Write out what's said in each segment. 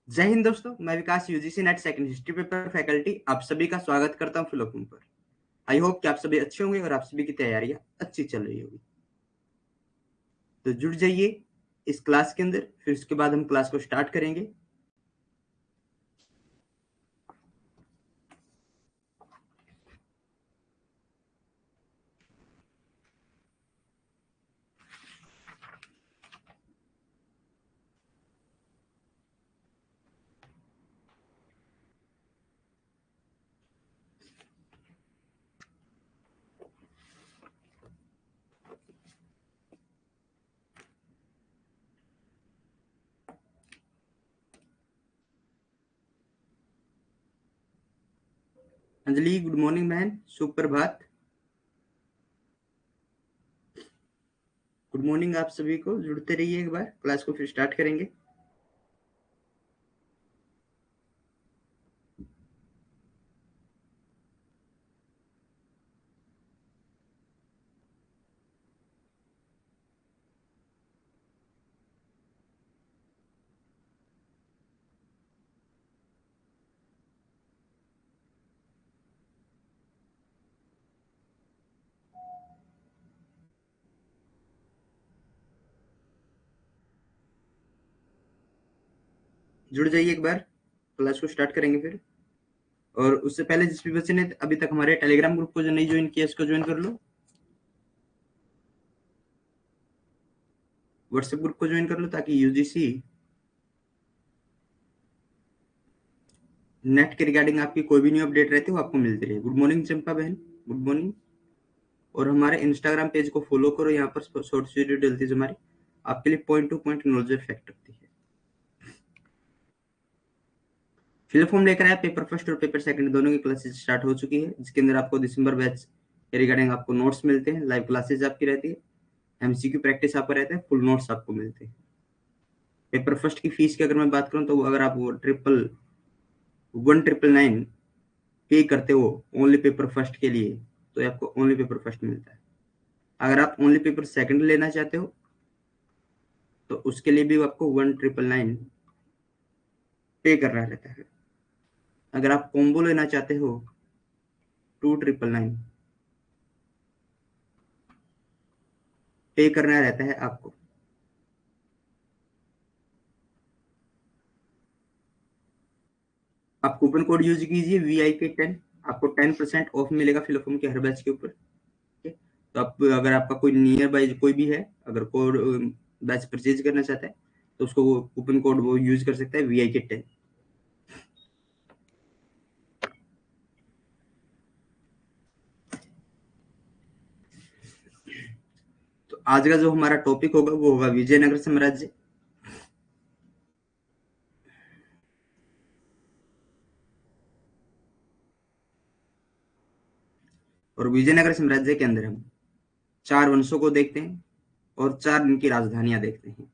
जय हिंद दोस्तों, मैं Vikas UGC NET second history paper faculty आप सभी का स्वागत करता हूं फिलोकम पर। आई होप कि आप सभी अच्छे होंगे और आप सभी की तैयारियां अच्छी चल रही होगी। तो जुड़ जाइए इस क्लास के अंदर, फिर उसके बाद हम क्लास को स्टार्ट करेंगे। अंजलि, गुड मॉर्निंग बहन, सुप्रभात। गुड मॉर्निंग आप सभी को। जुड़ते रहिए, एक बार क्लास को फिर स्टार्ट करेंगे। जुड़ जाइए एक बार, क्लास को स्टार्ट करेंगे फिर। और उससे पहले जिस भी बच्चे ने अभी तक हमारे टेलीग्राम ग्रुप को जो नहीं ज्वाइन किया, इसको ज्वाइन कर लो। व्हाट्सएप ग्रुप को ज्वाइन कर लो ताकि यूजीसी नेट के रिगार्डिंग आपकी कोई भी न्यू अपडेट रहती है वो आपको मिलती रहे। गुड मॉर्निंग चंपा बहन, गुड मॉर्निंग। और हमारे इंस्टाग्राम पेज को फॉलो करो, यहाँ पर शॉर्ट वीडियो डलती है हमारी, आपके लिए point two point knowledge fact रखती है। फिल फॉर्म लेकर आया, पेपर फर्स्ट और पेपर सेकंड दोनों की क्लासेस स्टार्ट हो चुकी है, जिसके अंदर आपको दिसंबर बैच के रिगार्डिंग आपको नोट्स मिलते हैं, लाइव क्लासेस आपकी रहती है, एमसीक्यू प्रैक्टिस आपका रहता है, फुल नोट्स आपको मिलते हैं। पेपर फर्स्ट की फीस की अगर मैं बात करूं तो अगर आप वो 1999 पे करते हो ओनली पेपर फर्स्ट के लिए, तो आपको ओनली पेपर फर्स्ट मिलता है। अगर आप ओनली पेपर सेकंड लेना चाहते हो तो उसके लिए भी आपको 1999 पे करना रहता है। अगर आप कॉम्बो लेना चाहते हो 2999 पे करना रहता है आपको। आप कूपन कोड यूज कीजिए VIP10, आपको 10% ऑफ मिलेगा फिलोफोम के हर बैच के ऊपर। ठीक है, तो आप अगर आपका कोई नियर बाय कोई भी है, अगर कोड बैच परचेज करना चाहता है तो उसको वो कूपन कोड वो यूज कर सकता है VIP10। तो आज का जो हमारा टॉपिक होगा वो होगा विजयनगर साम्राज्य। और विजयनगर साम्राज्य के अंदर हम 4 वंशों को देखते हैं और 4 इनकी राजधानियां देखते हैं।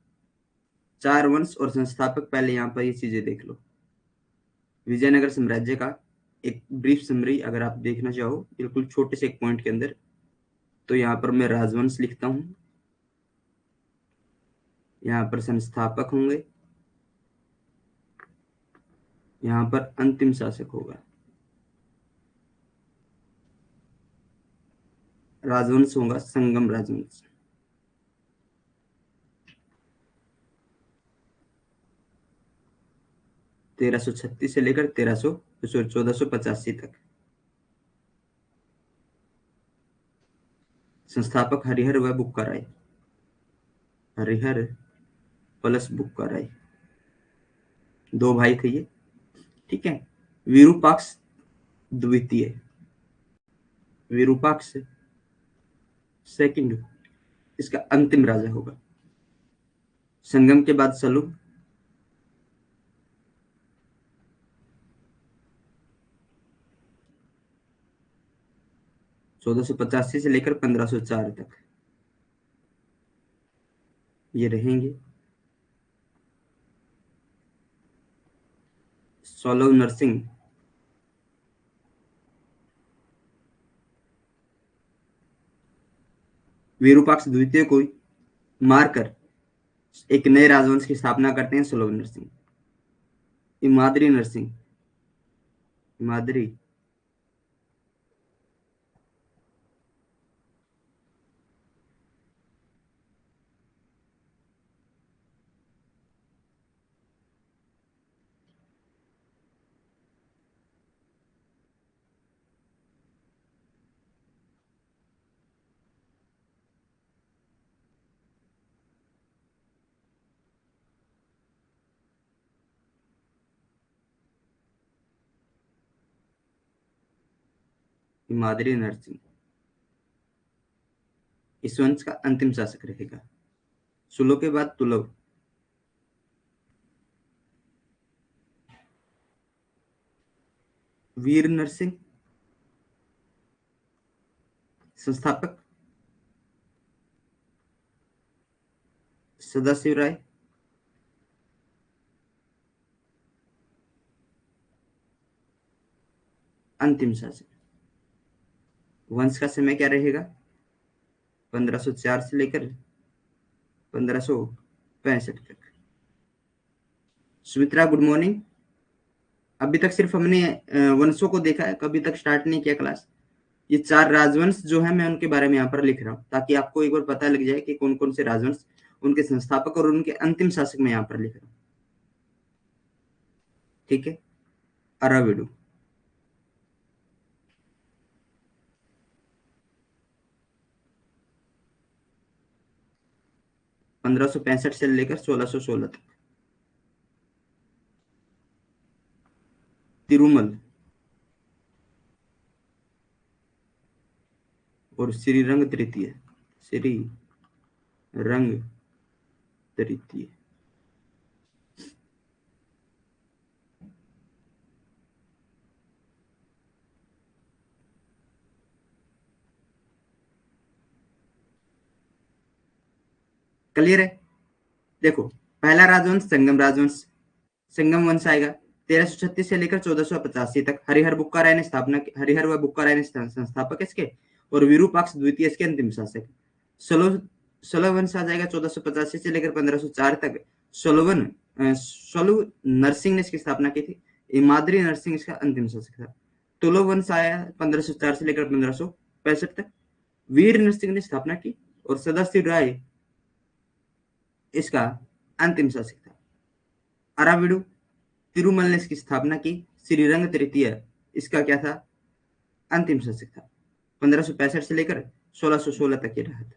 4 वंश और संस्थापक, पहले यहाँ पर ये चीजें देख लो। विजयनगर साम्राज्य का एक ब्रीफ समरी अगर आप देखना चाहो बिल्कुल छोटे से एक पॉइंट के अंदर, तो यहाँ पर मैं राजवंश लिखता हूं, यहाँ पर संस्थापक होंगे, यहाँ पर अंतिम शासक होगा। राजवंश होगा संगम राजवंश। तेरह सौ छत्तीस से लेकर 1485 तक। संस्थापक हरिहर व बुक्का राय, हरिहर प्लस बुक्का राय, 2 भाई थे ये। ठीक है, विरूपाक्ष द्वितीय, विरूपाक्ष सेकंड इसका अंतिम राजा होगा। संगम के बाद सलूब, चौदह सौ पचासी से लेकर 1504 तक ये रहेंगे। सोलव नरसिंह, विरूपाक्ष द्वितीय को मारकर एक नए राजवंश की स्थापना करते हैं सोलव नरसिंह। इमादरी नरसिंह, इमादरी इमादरी नरसिंह इस वंश का अंतिम शासक रहेगा। सुलो के बाद तुलव, वीर नरसिंह संस्थापक, सदाशिव राय, अंतिम शासक। वंश का समय क्या रहेगा? 1504 से लेकर 1565 तक। Sumitra good morning. अभी तक सिर्फ हमने वंशों को देखा है, कभी तक स्टार्ट नहीं किया क्लास। ये 4 राजवंश जो है मैं उनके बारे में यहाँ पर लिख रहा हूँ ताकि आपको एक बार पता लग जाए कि कौन कौन से राजवंश, उनके संस्थापक और उनके अंतिम शासक मैं यहाँ पर लिख रहा हूँ। ठीक है। अराविडु, 1565 से लेकर 1616 तक। तिरुमल और श्रीरंग तृतीय, श्री रंग तृतीय। क्लियर है? देखो, पहला राजवंश संगम राजवंश, संगम वंश आएगा 1336 से लेकर 1485 तक। हरिहर बुक्का राय ने स्थापना की, हरिहर व बुक्का राय ने संस्थापक इसके, और विरूपाक्ष द्वितीय इसके अंतिम शासक। सोलह वंश आ जाएगा 1485 से लेकर 1504 तक। सोलव नरसिंह ने इसकी स्थापना की थी। इमादरी नरसिंह इसका अंतिम शासक था। तुलो वंश आया 1504 से लेकर 1565 तक। वीर नरसिंह ने स्थापना की और सदाशिव राय इसका अंतिम शासक था। अराविडु, तिरुमल ने इसकी स्थापना की। श्रीरंग तृतीय इसका क्या था? अंतिम शासक था। 1565 से लेकर 1616 तक ये रहा था।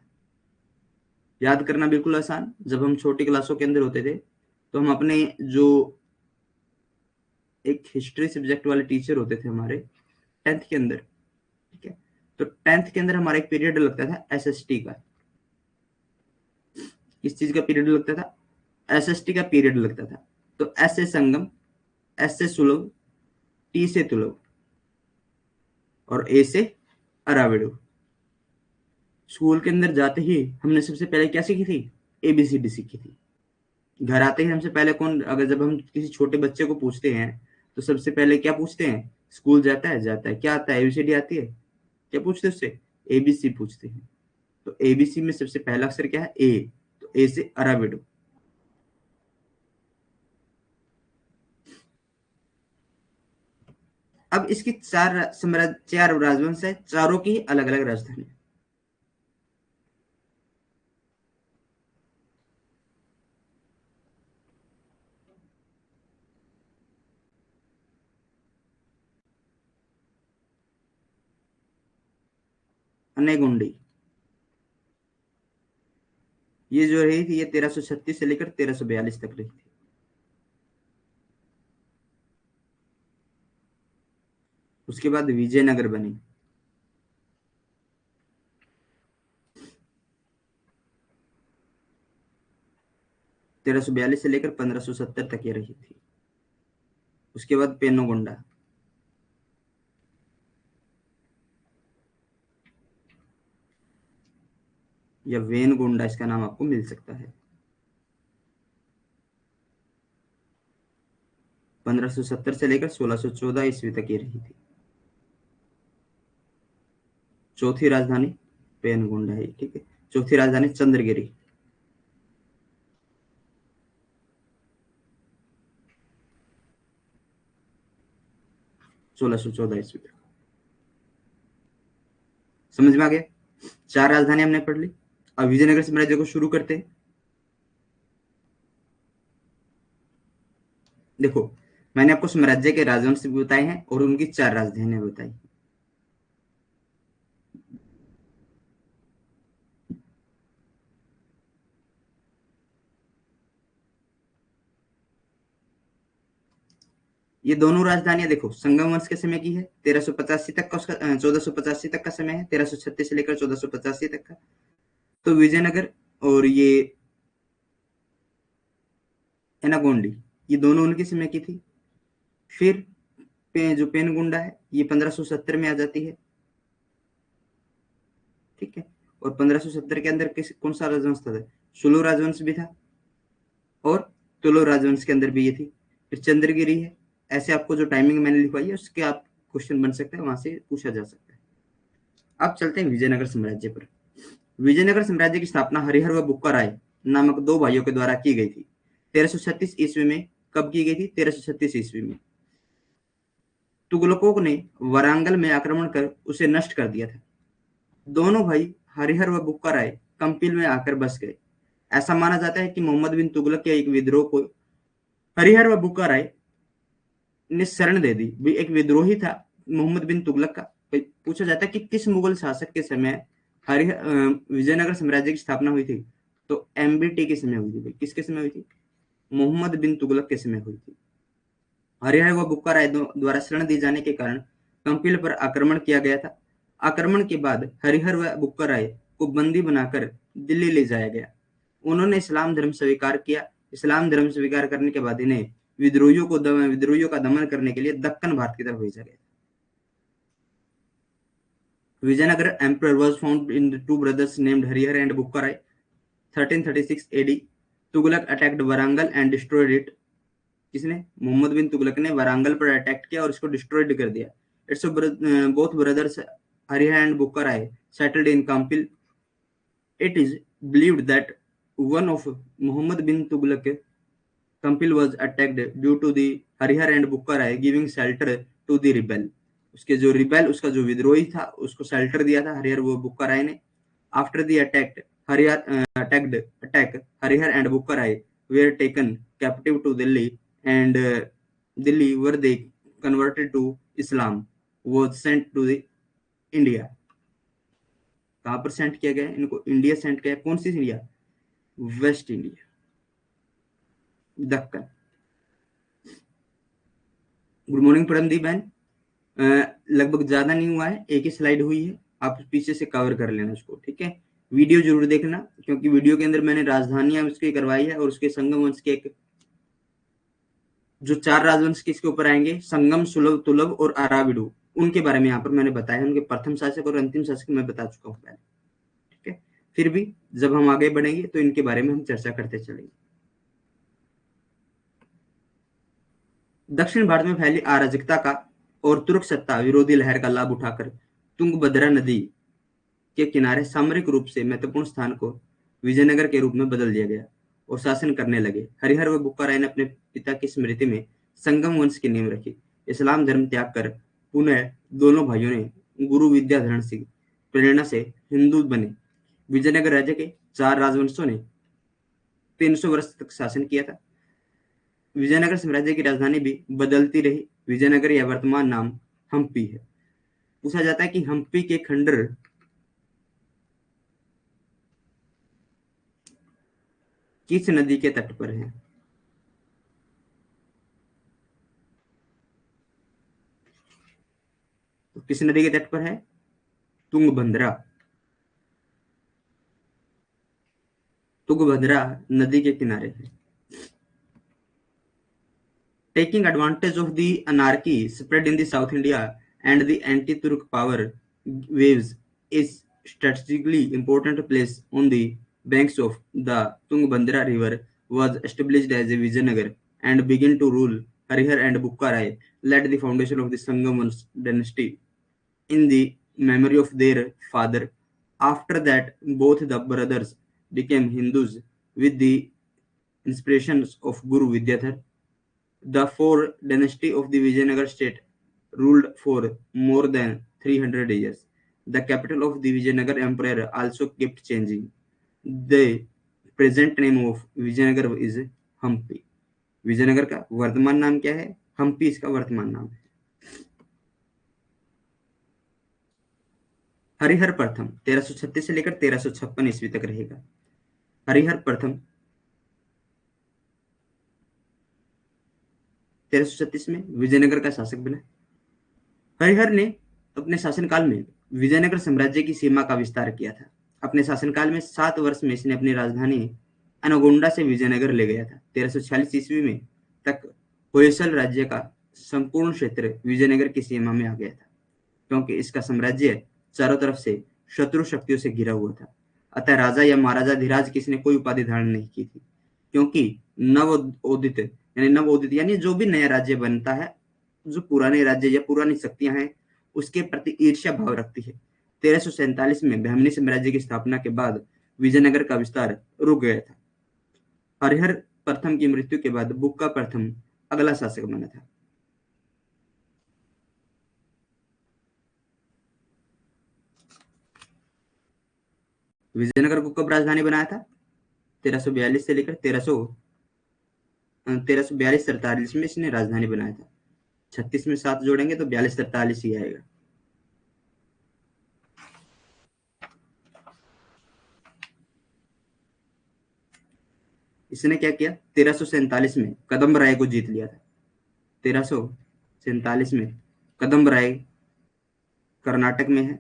याद करना बिल्कुल आसान। जब हम छोटी क्लासों के अंदर होते थे तो हम अपने जो एक हिस्ट्री सब्जेक्ट वाले टीचर होते थे हमारे 10th के अंदर, ठीक है, तो 10th के अंदर हमारा एक पीरियड लगता था एसएसटी का। किस चीज का पीरियड लगता था? एसएसटी का पीरियड लगता था। तो एस से संगम, एस से सुलभ, टी से तुलभ और ए से अराविडु। स्कूल के अंदर जाते ही हमने सबसे पहले क्या सीखी थी? एबीसीडी सीखी थी। घर आते ही हमसे पहले कौन, अगर जब हम किसी छोटे बच्चे को पूछते हैं तो सबसे पहले क्या पूछते हैं? स्कूल जाता है? जाता है। क्या आता है? एबीसीडी आती है? क्या पूछते हैं उससे? एबीसी पूछते हैं। तो एबीसी में सबसे पहला अक्षर क्या है? ए। तो ए से अराविडो। अब इसकी चार राजवंश है, चारों की अलग अलग राजधानी। अनेगुंडी, ये जो रही थी ये 1336 से लेकर 1342 तक रही थी। उसके बाद विजयनगर बनी। 1342 से लेकर 1570 तक ये रही थी। उसके बाद पेनुगोंडा, या वेनगोंडा इसका नाम आपको मिल सकता है। 1570 से लेकर 1614 ईस्वी तक ये रही थी। चौथी राजधानी पेनगोंडा है, ठीक है। चौथी राजधानी चंद्रगिरी। सोलह सौ चौदह ईस्वी तक। समझ में आ गया? 4 राजधानी हमने पढ़ ली। अब विजयनगर साम्राज्य को शुरू करते हैं। देखो, मैंने आपको साम्राज्य के राजवंश भी बताए हैं और उनकी 4 राजधानियां बताई। ये दोनों राजधानियां देखो संगम वंश के समय की है, 1385 तक का उसका 1485 तक का समय है, 1336 से लेकर 1485 तक का। तो विजयनगर और ये एनागोंडी, ये दोनों उनके समय की थी। फिर जो पेनगुंडा है ये 1570 में आ जाती है, ठीक है। और 1570 के अंदर कौन सा राजवंश था? सुलू राजवंश भी था और तुलु राजवंश के अंदर भी ये थी। फिर चंद्रगिरी है। ऐसे आपको जो टाइमिंग मैंने लिखवाई है उसके आप क्वेश्चन बन सकते हैं, वहां से पूछा जा सकता है। अब चलते हैं विजयनगर साम्राज्य पर। विजयनगर साम्राज्य की स्थापना हरिहर व बुक्का राय नामक 2 भाइयों के द्वारा की गई थी। 1336 ईस्वी में। कब की गई थी? 1336 ईस्वी में। तुगलकों ने वारांगल में आक्रमण कर उसे नष्ट कर दिया था। दोनों भाई हरिहर व बुक्का राय कंपिल में आकर बस गए। ऐसा माना जाता है कि मोहम्मद बिन तुगलक के एक विद्रोह को हरिहर व बुक्का राय ने शरण दे दी। भी एक विद्रोही था मोहम्मद बिन तुगलक का। पूछा जाता है कि किस मुगल शासक के समय विजयनगर साम्राज्य की स्थापना हुई थी? तो एमबीटी के समय हुई थी। भाई किसके समय हुई थी? मोहम्मद बिन तुगलक के समय हुई थी। हरिहर व बुक्का राय द्वारा शरण दिए जाने के कारण कंपिल पर आक्रमण किया गया था। आक्रमण के बाद हरिहर व बुक्का राय को बंदी बनाकर दिल्ली ले जाया गया। उन्होंने इस्लाम धर्म स्वीकार किया। इस्लाम धर्म स्वीकार करने के बाद इन्हें विद्रोहियों का दमन करने के लिए दक्कन भारत की तरफ भेजा गया। Vijayanagar emperor was found in the 2 brothers named Harihar and Bukka Rai. 1336 AD. Tughlaq attacked Warangal and destroyed it. किसने? मोहम्मद बिन तुगलक ने वारंगल पर अटैक किया और इसको डिस्ट्रॉयड कर दिया। It's both brothers Harihara and Bukka Raya settled in Kampili. It is believed that one of Muhammad bin Tughlaq Compil was attacked due to the Harihar and Bukka Rai giving shelter to the rebel. उसके जो rebel, उसका जो विद्रोही था, उसको shelter दिया था हरिहर वो बुक्का राय ने। After the attack Harihara and Bukka Raya were taken captive to Delhi and Delhi were they converted to Islam was sent to the India. कहां पर सेंट किया गया? इनको इंडिया सेंट किया। कौन सी India? West India, Deccan. Good morning Paramdeep बहन। लगभग ज्यादा नहीं हुआ है, एक ही स्लाइड हुई है, आप पीछे से कवर कर लेना उसको, ठीक है। वीडियो जरूर देखना क्योंकि वीडियो के अंदर मैंने राजधानियां उसकी करवाई है और उसके संगम वंश के एक जो 4 राजवंश किसके ऊपर आएंगे, संगम, सुलभ, तुलभ और अराविडु, उनके बारे में यहाँ पर मैंने बताया। उनके प्रथम शासक और अंतिम शासक मैं बता चुका हूँ पहले, ठीक है। फिर भी जब हम आगे बढ़ेंगे तो इनके बारे में हम चर्चा करते चलेंगे। दक्षिण भारत में फैली अराजकता का और तुर्क सत्ता विरोधी लहर का लाभ उठाकर तुंगभद्रा नदी के किनारे सामरिक रूप से महत्वपूर्ण स्थान को विजयनगर के रूप में बदल दिया गया और शासन करने लगे। हरिहर व बुक्का राय ने अपने पिता की स्मृति में संगम वंश की नींव रखी। इस्लाम धर्म त्याग कर पुनः दोनों भाइयों ने गुरु विद्याधरण से प्रेरणा से हिंदू बने। विजयनगर राज्य के 4 राजवंशों ने 300 वर्ष तक शासन किया था। विजयनगर साम्राज्य की राजधानी भी बदलती रही। विजयनगर या वर्तमान नाम हम्पी है। पूछा जाता है कि हम्पी के खंडर किस नदी के तट पर है? तो किस नदी के तट पर है? तुंगभद्रा। तुंगभद्रा नदी के किनारे है। Taking advantage of the anarchy spread in the South India and the anti-Turk power waves, is strategically important place on the banks of the Tungabhadra river was established as a Vijayanagar and began to rule Harihar and Bukka Rai laid the foundation of the Sangam dynasty in the memory of their father. After that, both the brothers became Hindus with the inspirations of Guru Vidyadhar. The four dynasty of the Vijayanagar state ruled for more than 300 years. The capital of the Vijayanagar Empire also kept changing. The present name of Vijayanagar is Hampi. Vijayanagar का वर्तमान नाम क्या है? हम्पी इसका वर्तमान नाम है। हरिहर प्रथम 1336 से लेकर 1356 ईस्वी तक रहेगा। हरिहर प्रथम 1336 में विजयनगर का शासक बना। हरिहर ने अपने शासनकाल में विजयनगर साम्राज्य की सीमा का विस्तार किया था। अपने शासनकाल में 7 वर्ष में इसने अपनी राजधानी अनगोंडा से विजयनगर ले गया था। 1346 ईस्वी में तक होयसल राज्य का संपूर्ण क्षेत्र विजयनगर की सीमा में आ गया था, क्योंकि इसका साम्राज्य चारों तरफ से शत्रु शक्तियों से घिरा हुआ था। अतः राजा या महाराजा धीराज किसी ने कोई उपाधि धारण नहीं की थी, क्योंकि नवोदित यानी जो भी नया राज्य बनता है, जो पुराने राज्य या पुरानी शक्तियां हैं, उसके प्रति ईर्ष्या भाव रखती है। 1347 में बहमनी साम्राज्य की स्थापना के बाद विजयनगर का विस्तार रुक गया था। हरिहर प्रथम की मृत्यु के बाद बुक्का प्रथम अगला शासक बना था। विजयनगर को कब राजधानी बनाया था? 1342 से लेकर 1342-43 में इसने राजधानी बनाया था। 36 में 7 जोड़ेंगे तो 42-43 ही आएगा। इसने क्या किया? 1347 में कदम्ब राय को जीत लिया था। 1347 में कदम्ब राय कर्नाटक में है।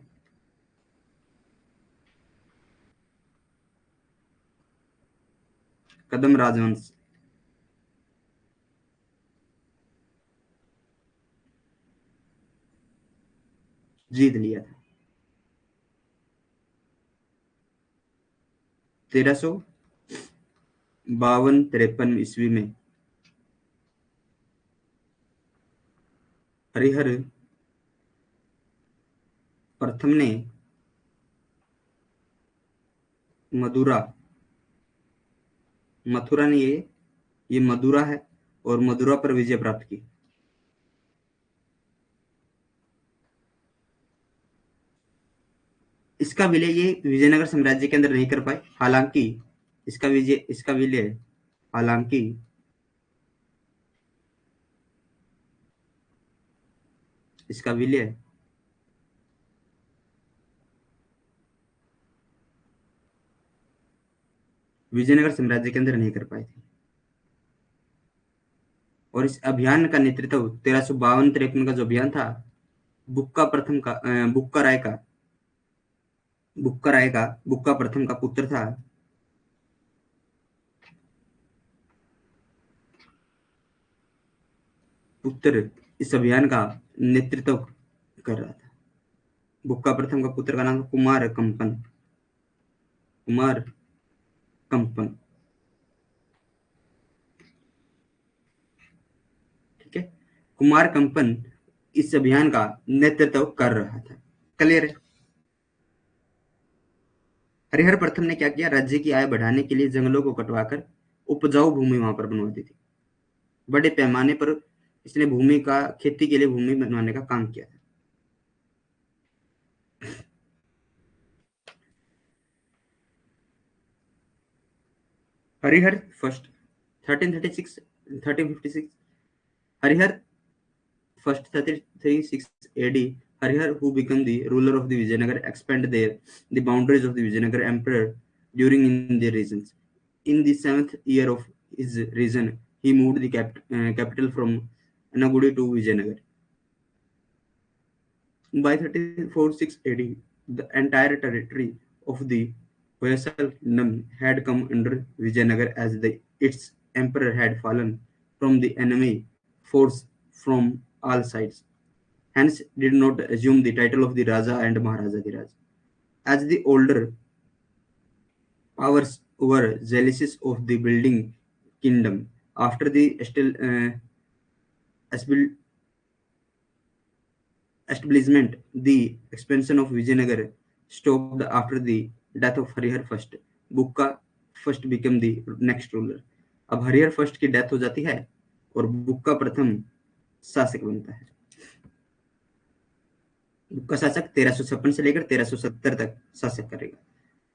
कदम राजवंश जीत लिया था। 1352-53 ईस्वी में हरिहर प्रथम ने मथुरा नहीं है, ये मदुरा है, और मदुरा पर विजय प्राप्त की। इसका विलय ये विजयनगर साम्राज्य के अंदर नहीं कर पाए, हालांकि इसका विलय विजयनगर साम्राज्य के अंदर नहीं कर पाए थे। और इस अभियान का नेतृत्व 1352-53 का जो अभियान था, बुक्का प्रथम का पुत्र था इस अभियान का नेतृत्व कर रहा था। बुक्का प्रथम का पुत्र का नाम कुमार कंपन। ठीक है, कुमार कंपन इस अभियान का नेतृत्व कर रहा था। क्लियर है? हरिहर प्रथम ने क्या किया? राज्य की आय बढ़ाने के लिए जंगलों को कटवाकर उपजाऊ भूमि वहां पर बनवा दी थी। बड़े पैमाने पर इसने खेती के लिए भूमि बनवाने का काम किया था। Harihar first 1356 Harihar first 36 AD, Harihar, who became the ruler of the Vijayanagar, expanded the boundaries of the Vijayanagar emperor during in their regions. In the 7th year of his reign, he moved the capital from Anagudi to Vijayanagar. By 1346 AD, the entire territory of the Hoysal kingdom had come under Vijayanagar as its emperor had fallen from the enemy force from all sides, hence did not assume the title of the Raja and Maharaja Dhiraj. As the older powers were jealous of the building kingdom after the establishment, the expansion of Vijayanagar stopped after the death of Harihar first. Bukka first became the next ruler. अब Harihar first की death हो जाती है और बुक्का प्रथम शासक बनता है. बुक्का शासक 1356 से लेकर 1370 तक शासक करेगा.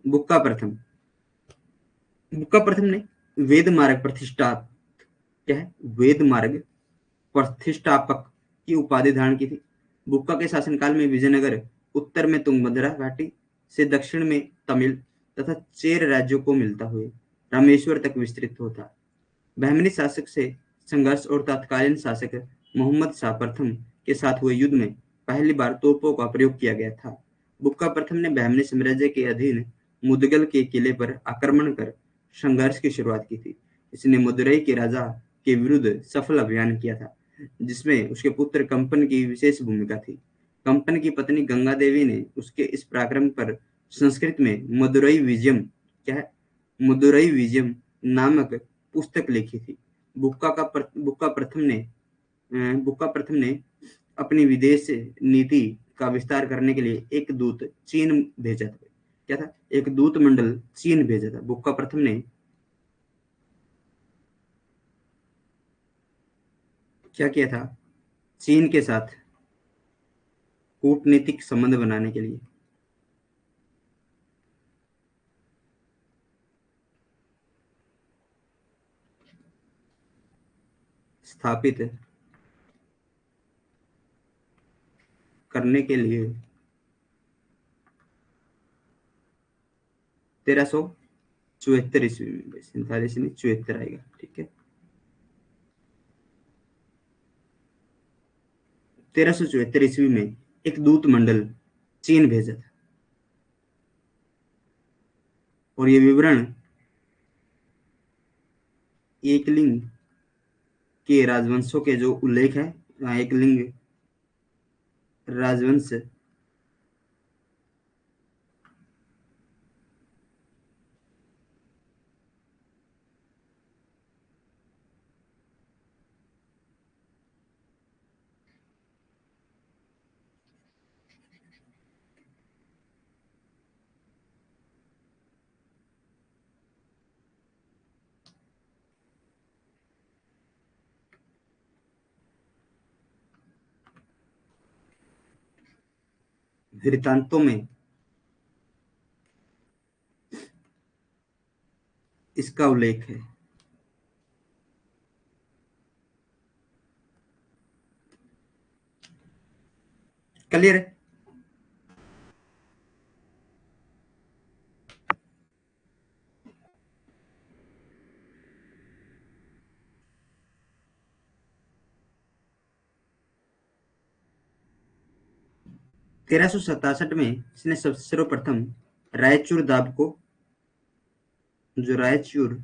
बुक्का प्रथम ने वेद मार्ग प्रतिष्ठा क्या है वेद मार्ग प्रतिष्ठापक की उपाधि धारण की थी. बुक्का के शासनकाल में विजयनगर उत्तर में तुंगभद्रा घाटी से दक्षिण में तमिल तथा चेर राज्यों को मिलता हुए रामेश्वर तक विस्तृत होता. बहमनी शासक से संघर्ष और तत्कालीन शासक मोहम्मद शाह प्रथम के साथ हुए युद्ध में पहली बार तोपों का प्रयोग किया गया था. बुक्का प्रथम ने बहमनी साम्राज्य के अधीन मुदगल के किले पर आक्रमण कर संघर्ष की शुरुआत की थी. इसने मदुरई के राजा के विरुद्ध सफल अभियान किया था, जिसमें उसके पुत्र कंपन की विशेष भूमिका थी. कंपन की पत्नी गंगा देवी ने उसके इस पराक्रम पर संस्कृत में मदुरई विजयम नामक पुस्तक लिखी थी. बुक्का प्रथम ने अपनी विदेश नीति का विस्तार करने के लिए एक दूत चीन भेजा था. क्या था? एक दूत मंडल चीन भेजा था. बुक्का प्रथम ने क्या किया था? चीन के साथ कूटनीतिक संबंध बनाने के लिए स्थापित करने के लिए 1374 ईस्वी में 47 नहीं 74 आएगा. ठीक है, 1374 ईस्वी में एक दूत मंडल चीन भेजा था और ये विवरण एकलिंग के राजवंशों के जो उल्लेख है. एकलिंग राजवंश वृत्तांतों में इसका उल्लेख है. क्लियर है? तेरह सौ सतासठ में इसने सर्वप्रथम रायचूर दाब को, जो रायचूर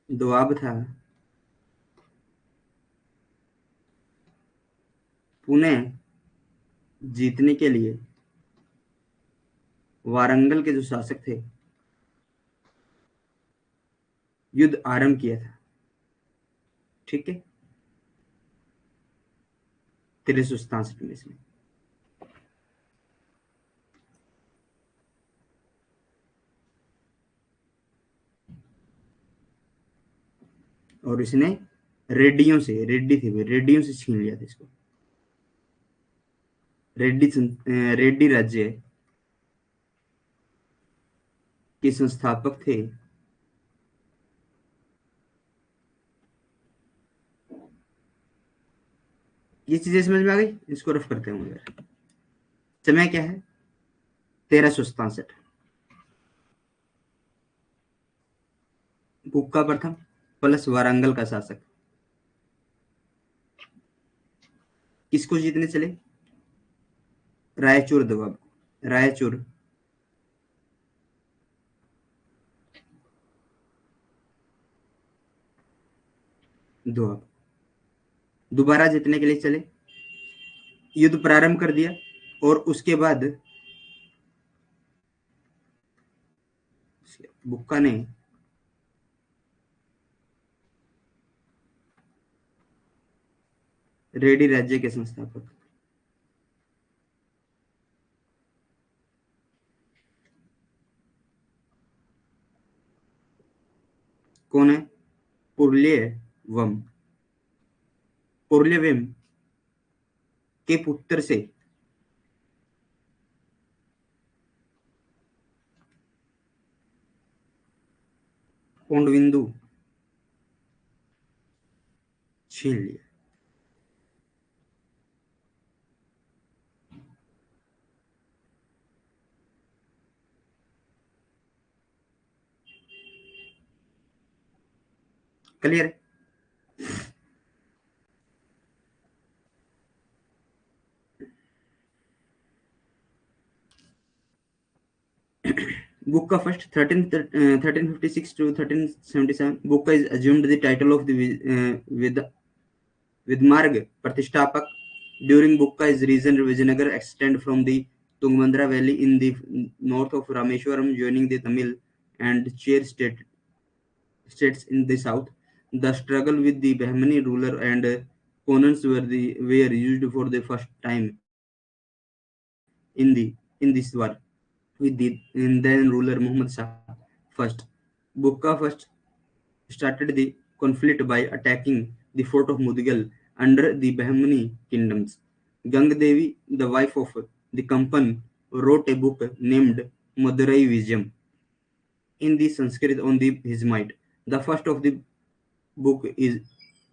दोआब था, पुणे जीतने के लिए वारंगल के जो शासक थे युद्ध आरंभ किया था. ठीक है, 1367 में इसमें और इसने रेड्डियों से छीन लिया था इसको. रेड्डी राज्य के संस्थापक थे ये चीजें समझ में आ गई. इसको रफ करते हैं उधर. समय क्या है? 1367. बुक्का प्रथम प्लस वारंगल का शासक किसको जीतने चले? रायचूर दोआब. रायचूर दोआब दोबारा जीतने के लिए चले. युद्ध प्रारंभ कर दिया और उसके बाद बुक्का ने रेडी राज्य के संस्थापक। कौन है? पुरलियवम। पुरलियवम के पुत्र से पौंडविंदु छीन लिया। Clear? Bukka first 1356 to 1377. Bukka is assumed the title of the Vidmarg Pratishtapak. During Bukka's reign, Vijayanagar extend from the Tungabhadra valley in the north of Rameshwaram, joining the Tamil and Cher states in the south. The struggle with the Bahmani ruler and Konans were used for the first time in this war with the then ruler Muhammad Shah first. Bukka first started the conflict by attacking the fort of Mudigal under the Bahmani kingdoms. Ganga Devi, the wife of the Kampan, wrote a book named Madurai Vijayam in the Sanskrit on his might. The first of the book is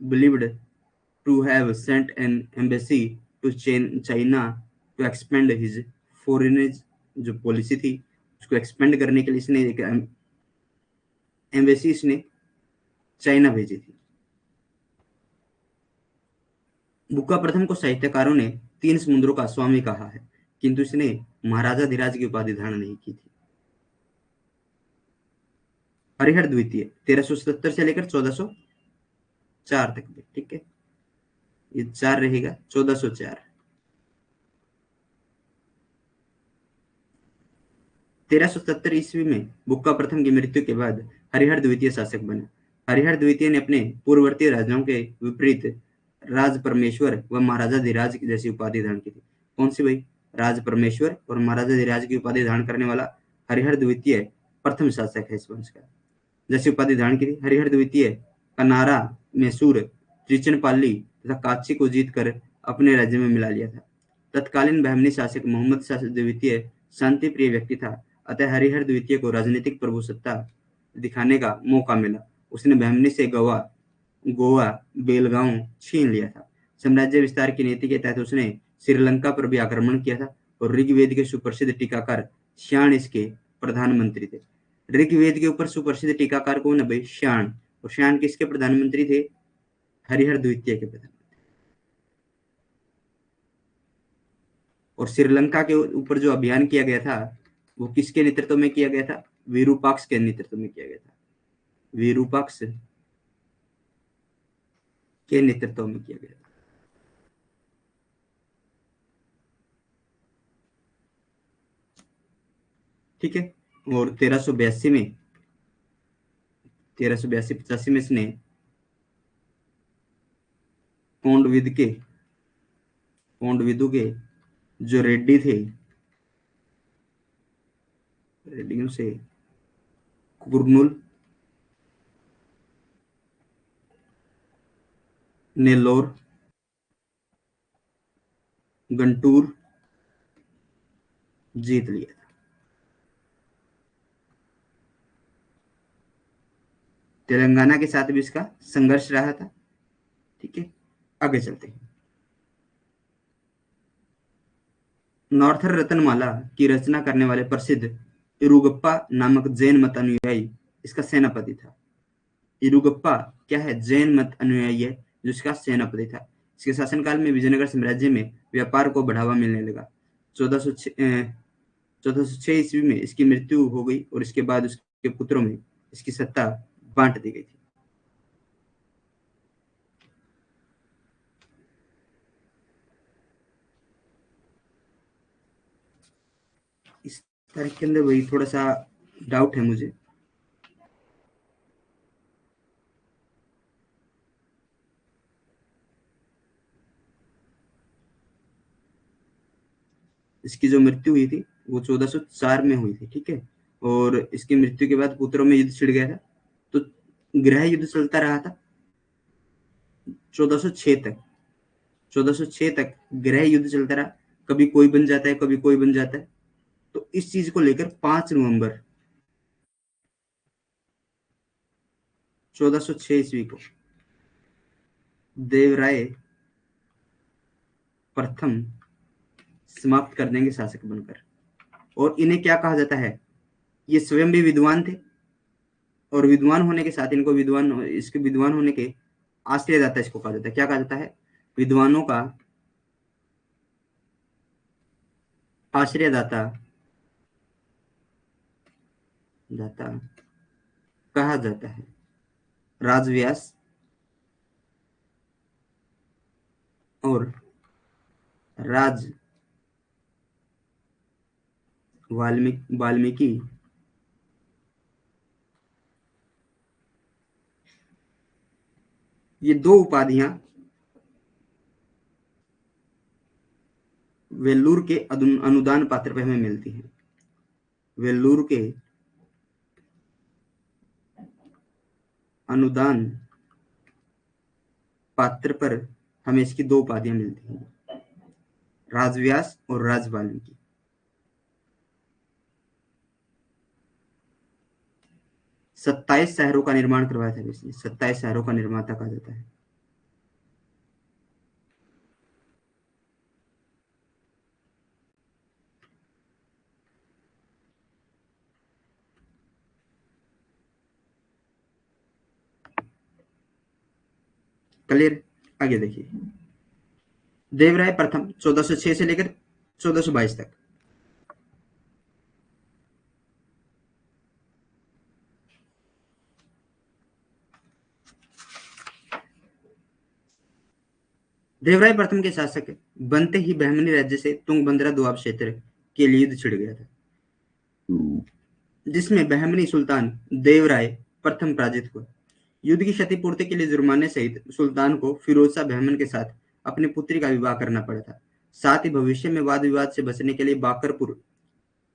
believed to have sent an embassy to China to expand his foreign जो policy थी उसको expand करने के लिए इसने एक embassy इसने China भेजी थी। बुक्का प्रथम को साहित्यकारों ने 3 समुद्रों का स्वामी कहा है, किंतु इसने महाराजा धीराज की उपाधि धारण नहीं की थी। हरिहर द्वितीय 1377 से लेकर 1404 तक। ठीक है, ये 4 रहेगा 1404। 1377 ईस्वी में बुक्का प्रथम की मृत्यु के बाद हरिहर द्वितीय शासक बने। हरिहर द्वितीय ने अपने पूर्ववर्ती राजाओं के विपरीत राज परमेश्वर व महाराजा धीराज जैसी उपाधि धारण की थी। कौन सी भाई? राज परमेश्वर और महाराजा धीराज की उपाधि धारण करने वाला हरिहर द्वितीय प्रथम शासक है इस वंश का। जैसी उपाधि धारण की थी, हरिहर द्वितीय कनारा, मैसूर, त्रिचनपाली तथा काची को जीतकर अपने राज्य में मिला लिया था। तत्कालीन बहमनी शासक मोहम्मद शाह द्वितीय शांति प्रिय व्यक्ति था, अतः हरिहर द्वितीय को राजनीतिक प्रभुसत्ता दिखाने का मौका मिला। उसने बहमनी से गोवा, बेलगांव छीन लिया था। साम्राज्य विस्तार की नीति के तहत उसने श्रीलंका पर भी आक्रमण किया था और ऋग्वेद के सुप्रसिद्ध टीकाकार श्याण इसके प्रधानमंत्री थे। ऋग्वेद के ऊपर सुप्रसिद्ध टीकाकार कौन है भाई? श्याण। और श्याण किसके प्रधानमंत्री थे? हरिहर द्वितीय के प्रधानमंत्री। और श्रीलंका के ऊपर जो अभियान किया गया था वो किसके नेतृत्व में किया गया था? विरूपाक्ष के नेतृत्व में किया गया था। विरूपाक्ष के नेतृत्व में किया गया था। ठीक है। और 1382 में 1382-85 में इसने पौंडविदु के जो रेड्डी थे, रेड्डियों से कुर्नूल, नेल्लोर, गंटूर जीत लिया था। तेलंगाना के साथ भी इसका संघर्ष रहा था। ठीक है, आगे चलते हैं। नॉर्थर रत्नमाला की रचना करने वाले प्रसिद्ध इरुगप्पा नामक जैन मत अनुयायी इसका सेनापति था। इरुगप्पा क्या है? जैन मत अनुयायी है जिसका सेनापति था। इसके शासनकाल में विजयनगर साम्राज्य में व्यापार को बढ़ावा मिलने लगा। 1406 ईस्वी में इसकी मृत्यु हो गई और इसके बाद उसके पुत्रों में इसकी सत्ता बांट दी गई थी। इस तारीख के अंदर वही थोड़ा सा डाउट है मुझे। इसकी जो मृत्यु हुई थी वो 1404 में हुई थी, ठीक है। और इसकी मृत्यु के बाद पुत्रों में युद्ध छिड़ गया था, तो गृह युद्ध चलता रहा था 1406 तक। 1406 तक गृह युद्ध चलता रहा, कभी कोई बन जाता है, कभी कोई बन जाता है। तो इस चीज को लेकर 5 नवंबर 1406 ईस्वी को देवराय प्रथम समाप्त कर देंगे शासक बनकर। और इन्हें क्या कहा जाता है, ये स्वयं भी विद्वान थे, और विद्वान होने के साथ इनको इसके विद्वान होने के आश्रयदाता इसको कहा जाता है। क्या कहा जाता है, विद्वानों का आश्रयदाता दाता कहा जाता है। राजव्यास और राज वाल्मीकि ये दो उपाधियां वेल्लूर के अनुदान पात्र पे हमें मिलती हैं। वेल्लूर के अनुदान पात्र पर हमें इसकी दो उपाधियां मिलती हैं, राजव्यास और राज वाल्मीकि। 27 शहरों का निर्माण करवाया था इसने, 27 शहरों का निर्माता कहा जाता है। क्लियर, आगे देखिए। देवराय प्रथम 1406 से लेकर 1422 तक। देवराय प्रथम के शासक बनते ही बहमनी राज्य से तुंगभद्रा दोआब क्षेत्र के लिए युद्ध छिड़ गया था, जिसमें बहमनी सुल्तान देवराय प्रथम पराजित हुआ। युद्ध की क्षतिपूर्ति के लिए जुर्माने सहित सुल्तान को फिरोज शाह बहमन के साथ अपनी पुत्री का विवाह करना पड़ा था। साथ ही भविष्य में वाद विवाद से बचने के लिए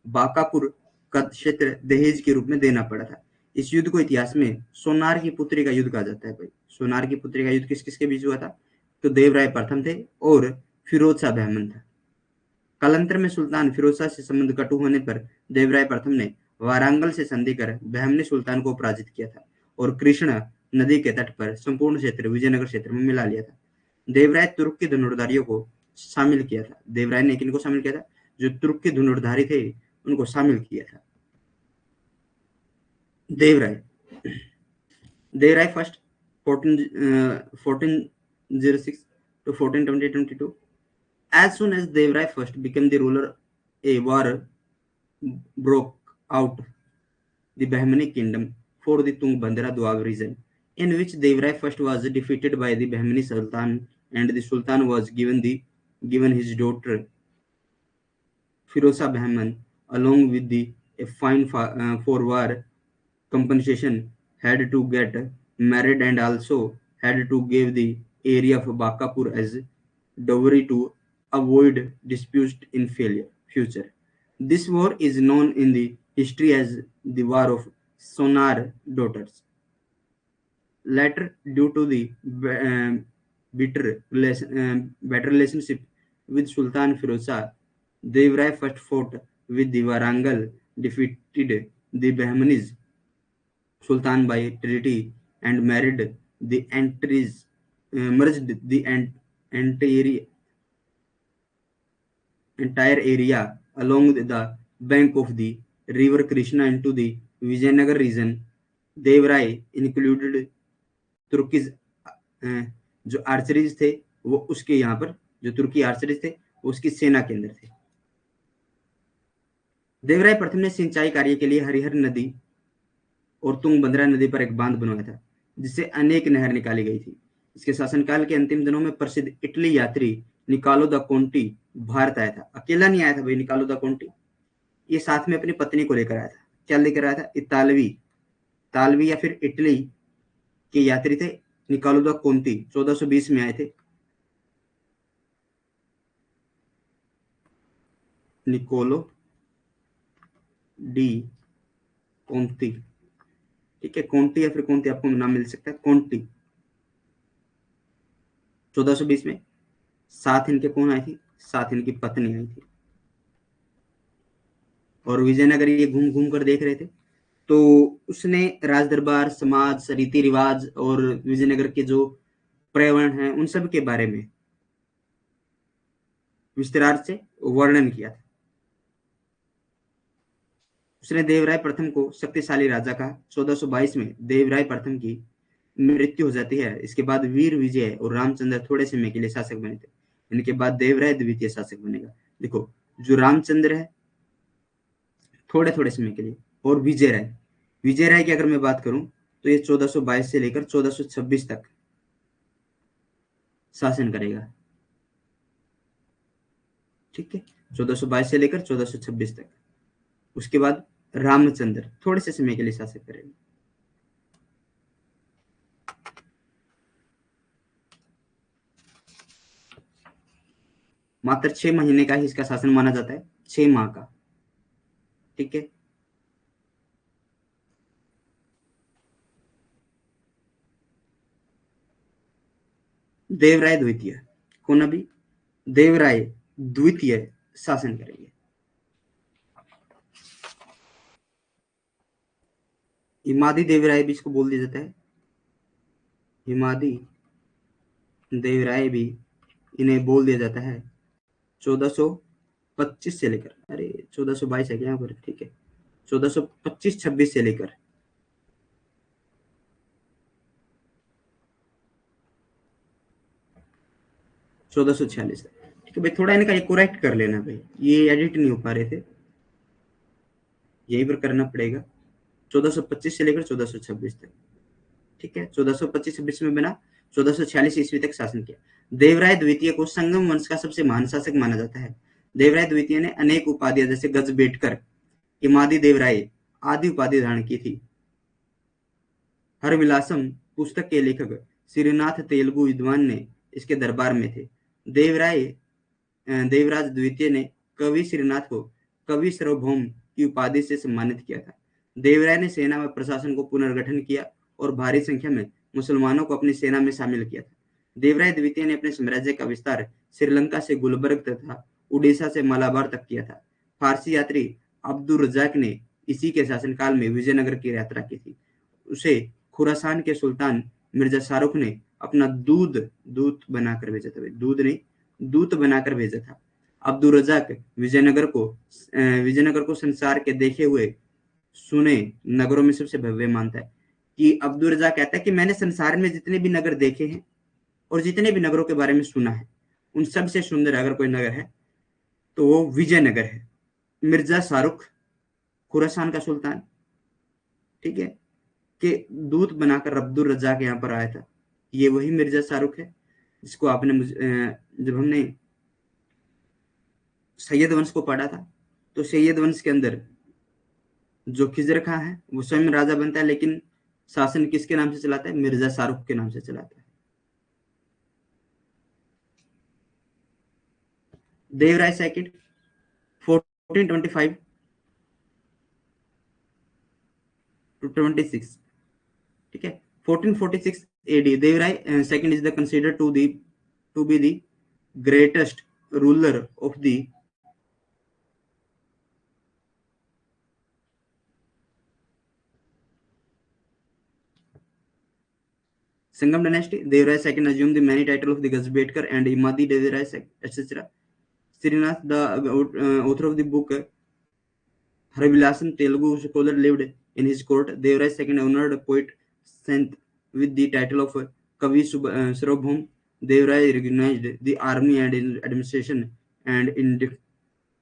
बाकापुर का क्षेत्र दहेज के रूप में देना पड़ा था। इस युद्ध को इतिहास में सोनार की पुत्री का युद्ध कहा जाता है। भाई, सोनार की पुत्री का युद्ध किस किस के बीच हुआ था, तो देवराय प्रथम थे और फिरोज शाह बहमन था। कालांतर में सुल्तान फिरोज शाह से संबंध कटु होने पर देवराय प्रथम ने वारांगल से संधि कर बहमनी सुल्तान को पराजित किया था और कृष्णा नदी के तट पर संपूर्ण क्षेत्र विजयनगर क्षेत्र में मिला लिया था। देवराय तुर्क के धनुर्धारियों को शामिल किया था। देवराय ने किनको शामिल किया था, जो तुर्क के धनुर्धारी थे उनको शामिल किया था। Devaraya first 1406 to 1422. As soon as Devrai first became the ruler, a war broke out the Bahmani kingdom for the Tungbhadra Doab region, in which Devrai first was defeated by the Bahmani Sultan, and the Sultan was given his daughter Firoza Bahman along with the a fine for war compensation, had to get married and also had to give the area of Bakapur as dowry to avoid disputes in future. This war is known in the history as the War of Sonar Daughters. Later, due to the better relationship with Sultan Firoz Shah, Devrai first fought with the Warangal, defeated the Bahmanis Sultan by treaty, and married the merged the entire area along the bank of the river Krishna into the Vijayanagar region. Devrai included तुर्कीज जो आर्चरीज थे वो उसके यहाँ पर जो तुर्की आर्चरीज थे वो उसकी सेना के अंदर थे। देवराय प्रथम ने सिंचाई कार्य के लिए हरिहर नदी और तुंगभद्रा नदी पर एक बांध बनवाया था, जिससे अनेक नहर निकाली गई थी। इसके शासनकाल के अंतिम दिनों में प्रसिद्ध इटली यात्री निकालो दा कोंटी भारत आया था। अकेला नहीं आया था भाई निकालो दा कोंटी, ये साथ में अपनी पत्नी को लेकर आया था। क्या लेकर आया था, तालवी या फिर इटली के यात्री थे निकालो दा कोंती, 1420 में आए थे। निकोलो डी कोंती, ठीक है, कोंटी या फिर कोंती आपको नाम मिल सकता है, कोंटी। 1420 में। साथ इनके कौन आई थी? साथ इनकी पत्नी आई थी। और विजयनगर ये घूम घूम कर देख रहे थे, तो उसने राज दरबार, समाज, रीति रिवाज और विजयनगर के जो पर्यावरण है उन सब के बारे में विस्तार से वर्णन किया था। उसने देवराय प्रथम को शक्तिशाली राजा कहा। 1422 में देवराय प्रथम की मृत्यु हो जाती है। इसके बाद वीर विजय और रामचंद्र थोड़े समय के लिए शासक बने थे। इनके बाद देवराय द्वितीय शासक बनेगा। देखो, जो रामचंद्र है थोड़े थोड़े समय के लिए, और विजय राय की अगर मैं बात करूं तो ये 1422 से लेकर 1426 तक शासन करेगा, ठीक है, 1422 से लेकर 1426 तक। उसके बाद रामचंद्र थोड़े से समय के लिए शासन करेगा। मात्र 6 महीने का ही इसका शासन माना जाता है, 6 माह का, ठीक है। देवराय द्वितीय, कौन अभी? देवराय द्वितीय शासन करेंगे। हिमादी देवराय भी इसको बोल दिया जाता है, हिमादी देवराय भी इन्हें बोल दिया जाता है। 1425 से लेकर, अरे 1422 है क्या यहाँ पर, ठीक है, 1425-26 से लेकर 1446 तक, ठीक है भाई। थोड़ा इनका ये करेक्ट कर लेना भाई, ये एडिट नहीं हो पा रहे थे, यहीं पर करना पड़ेगा। 1425 से लेकर 1426 तक, ठीक है। 1425-26 में बना, 1446 ईस्वी तक शासन किया। देवराय द्वितीय को संगम वंश का सबसे महान शासक माना जाता है। देवराय द्वितीय ने अनेक उपाधियां जैसे गजबेटकर, इमादी देवराय आदि उपाधि धारण की थी। हरविलासम पुस्तक के लेखक श्रीनाथ तेलुगु विद्वान ने इसके दरबार में थे। देवराय देवराज द्वितीय ने कवि श्रीनाथ को कवि सार्वभौम की उपाधि से सम्मानित किया था। देवराय ने सेना व प्रशासन को पुनर्गठन किया और भारी संख्या में मुसलमानों को अपनी सेना में शामिल किया था। देवराय द्वितीय ने अपने साम्राज्य का विस्तार श्रीलंका से गुलबर्ग तथा उड़ीसा से मलाबार तक किया था। फारसी यात्री अब्दुल रजाक ने इसी के शासनकाल में विजयनगर की यात्रा की थी। उसे खुरासान के सुल्तान मिर्जा शाहरुख ने अपना दूत बनाकर भेजा था, दूध नहीं, दूत बनाकर भेजा था। अब्दुल रजाक विजयनगर को संसार के देखे हुए सुने नगरों में सबसे भव्य मानता है। कि अब्दुल रजाक कहता है कि मैंने संसार में जितने भी नगर देखे हैं और जितने भी नगरों के बारे में सुना है, उन सबसे सुंदर अगर कोई नगर है तो वो विजयनगर है। मिर्जा शाहरुख, खुरासान का सुल्तान, ठीक है, के दूत बनाकर अब्दुल रजाक यहाँ पर आया था। ये वही मिर्जा शाहरुख है जिसको आपने जब हमने सैयद वंश को पढ़ा था, तो सैयद वंश के अंदर जो खिजर खां है वो स्वयं राजा बनता है, लेकिन शासन किसके नाम से चलाता है? मिर्जा शाहरुख के नाम से चलाता है। देवराय सेकंड 1425 टू 26, ठीक है। 1446 AD, Devaraya second is the considered to be the greatest ruler of the Sangam dynasty. Devarai II assumed the many titles of the Gazbetkar and Imadi Devarai, etc. Srinath, the author of the book Harivilasan, Telugu scholar, lived in his court. Devarai II honored poet Sant with the title of Kavi Sarvabhaum. Devarai recognized the army and administration and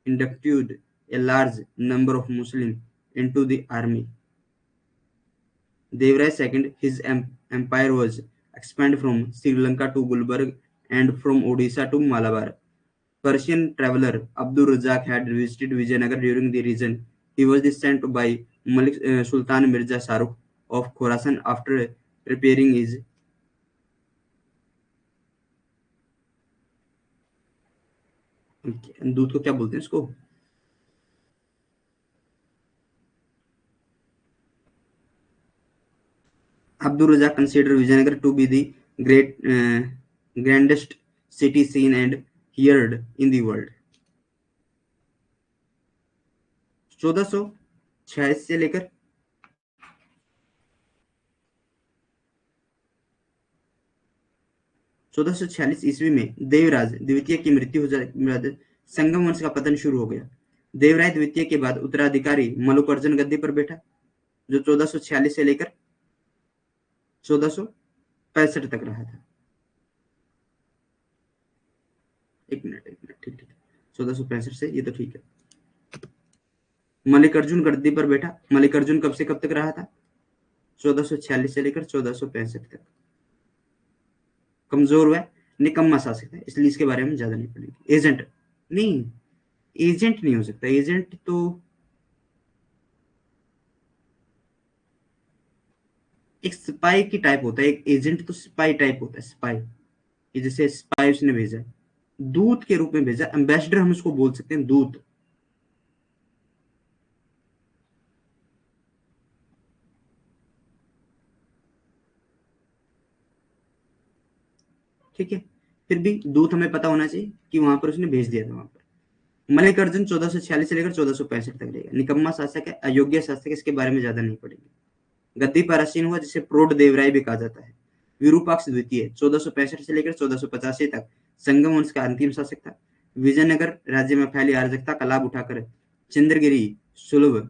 inducted a large number of Muslims into the army. Devarai II, his empire was expanded from Sri Lanka to Gulbarga and from Odisha to Malabar. Persian traveller Abdul Razak had visited Vijayanagar during the region. He was sent by Malik Sultan Mirza Shahrukh of Khorasan after preparing his दूध को क्या बोलते हैं इसको, Abdul Razak considered Vijayanagar to be the grandest city seen and heard in the world. 1446 से लेकर 1446 ईस्वी में देवराज द्वितीय की मृत्यु हो जाने संगम वंश का पतन शुरू हो गया। देवराय द्वितीय के बाद उत्तराधिकारी मल्लिकार्जुन गद्दी पर बैठा, जो 1446 से लेकर 1465 तक रहा था। एक मिनट ठीक 1465 से, ये तो ठीक है। मल्लिकार्जुन गद्दी पर बैठा। मल्लिकार्जुन कब से कब तक रहा था? 1446 से लेकर 1465 तक। कमजोर हुआ, निकम्मा शासक था, इसलिए इसके बारे में ज्यादा नहीं पढ़ेंगे। एजेंट नहीं हो सकता। एजेंट तो एक स्पाई की टाइप होता है, एक एजेंट तो स्पाई टाइप होता है। स्पाई, जैसे स्पाई उसने भेजा, दूत के रूप में भेजा। एम्बेसडर हम उसको बोल सकते हैं, दूत। ठीक है, फिर भी दूत हमें पता होना चाहिए कि वहां पर उसने भेज दिया था। वहां पर मल्लिकार्जुन 1446 से लेकर 1465 तक रहेगा। निकम्मा शासक है, अयोग्य शासक है, इसके बारे में ज्यादा नहीं पढ़ेंगे। गद्दी पर आसीन हुआ, जिसे प्रौढ़ देवराय भी कहा जाता है। विरूपाक्ष द्वितीय 1465 से लेकर 1485 तक संगम वंश का अंतिम शासक था। विजयनगर राज्य में फैली अराजकता का लाभ उठाकर चंद्रगिरी सुलभ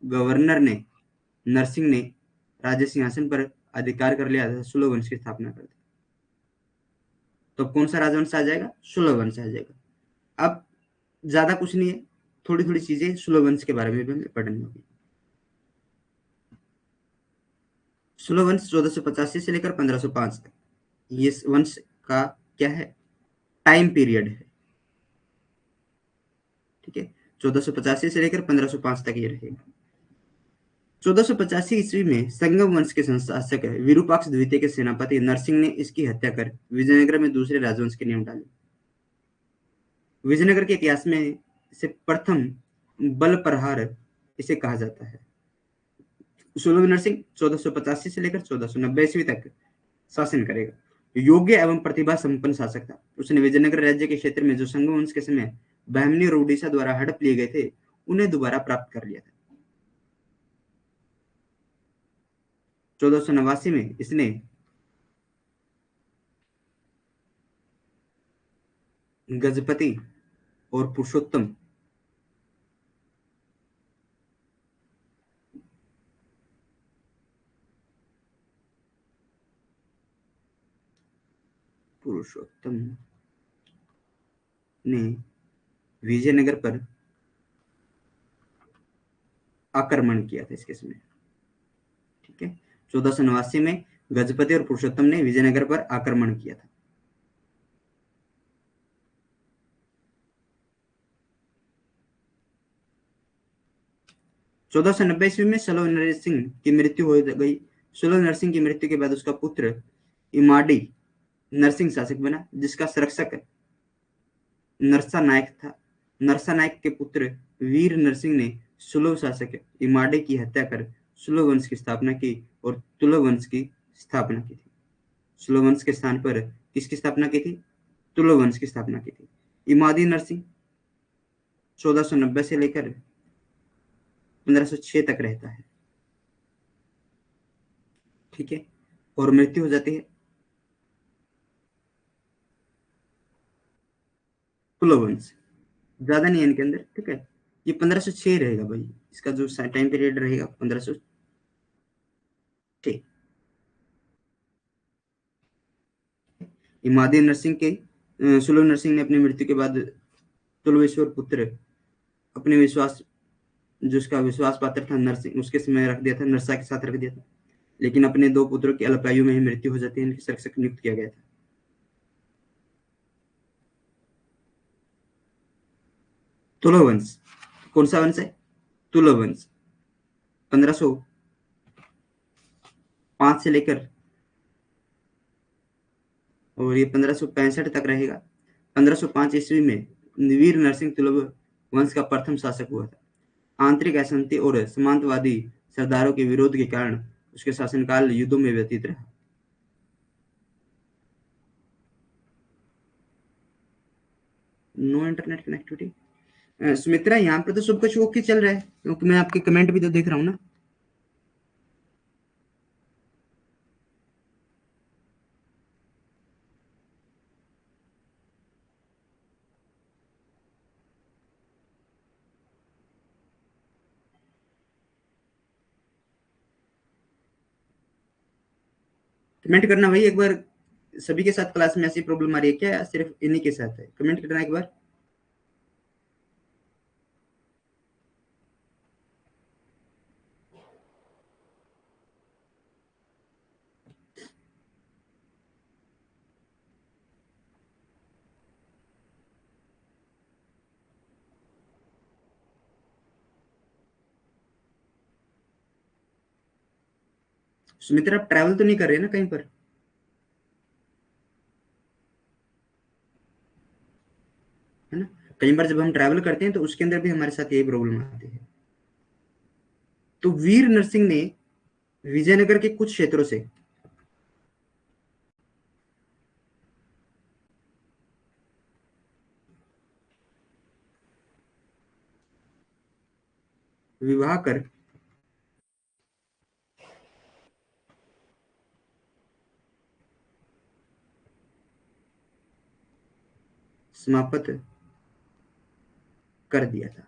गवर्नर ने नरसिंह ने राज्य सिंहासन पर अधिकार कर लिया था, सुलभ वंश की स्थापना कर दी। तो कौन सा राजवंश आ जाएगा? सुलभ वंश आ जाएगा। अब ज्यादा कुछ नहीं है, थोड़ी थोड़ी चीजें सुलभ वंश के बारे में भी हमें पढ़नी होगी। सुलभ वंश 1485 से लेकर 1505 तक, ये वंश का क्या है? टाइम पीरियड है। ठीक है, 1485 से लेकर 1505 तक ये रहेगा। 1485 ईस्वी में संगम वंश के संस्थापक विरूपाक्ष द्वितीय के सेनापति नरसिंह ने इसकी हत्या कर विजयनगर में दूसरे राजवंश की नींव डाली। विजयनगर के इतिहास में इसे प्रथम बल प्रहार इसे कहा जाता है। सुलभ नरसिंह 1485 से लेकर 1490 ईस्वी तक शासन करेगा। योग्य एवं प्रतिभा संपन्न शासक था। उसने विजयनगर राज्य के क्षेत्र में जो संगम वंश के समय बहमनी और उड़ीसा द्वारा हड़प लिए गए थे, उन्हें दोबारा प्राप्त कर लिया था। 1489 में इसने गजपति और पुरुषोत्तम ने विजयनगर पर आक्रमण किया था इसके समय। ठीक है, 1489 में गजपति और पुरुषोत्तम ने विजयनगर पर आक्रमण किया था। चौदह सौ 1490 ईस्वी में सुलभ नरसिंह की मृत्यु हो गई। सुलभ नरसिंह की मृत्यु के बाद उसका पुत्र इमाडी नरसिंह शासक बना, जिसका संरक्षक नरसा नायक था। नरसा नायक के पुत्र वीर नरसिंह ने सुलभ शासक इमाडे की हत्या कर सुलभ वंश की स्थापना की और तुलभ वंश की स्थापना की थी। सुलभ वंश के स्थान पर किसकी स्थापना की थी? तुलभ वंश की स्थापना की थी। इमादी नरसिंह 1490 से लेकर 1506 तक रहता है। ठीक है, और मृत्यु हो जाती है तुलभ वंश। ज्यादा नहीं है इनके अंदर। ठीक है, ये 1506 रहेगा भाई, इसका जो टाइम पीरियड रहेगा 1506। इमादी नरसिंह के सुलभ नरसिंह ने अपनी मृत्यु के बाद तुलवेश्वर पुत्र अपने विश्वास, जो उसका विश्वास पात्र था नरसिंह, उसके समय रख दिया था, नरसा के साथ रख दिया था। लेकिन अपने दो पुत्रों की अल्पायु में ही मृत्यु हो जाती है, इनके संरक्षक नियुक्त किया गया था। तुलभ वंश कौन सा वंश है? तुलभ वंश 1505 से लेकर और ये 1565 तक रहेगा। 1505 ईस्वी में वीर नरसिंह तुलभ वंश का प्रथम शासक हुआ था। आंतरिक अशांति और समांतवादी सरदारों के विरोध के कारण उसके शासनकाल युद्धों में व्यतीत रहा। No internet connectivity. सुमित्रा, यहाँ पर तो सब कुछ ओके चल रहा है, क्योंकि मैं आपके कमेंट भी तो देख रहा हूँ ना। कमेंट करना भाई एक बार। सभी के साथ क्लास में ऐसी प्रॉब्लम आ रही है क्या, या सिर्फ इन्हीं के साथ है? कमेंट करना एक बार। सुमित्रा, आप ट्रैवल तो नहीं कर रहे ना कहीं पर? है ना? कई बार जब हम ट्रैवल करते हैं तो उसके अंदर भी हमारे साथ यही प्रॉब्लम आती है। तो वीर नरसिंह ने विजयनगर के कुछ क्षेत्रों से विवाह कर समाप्त कर दिया था।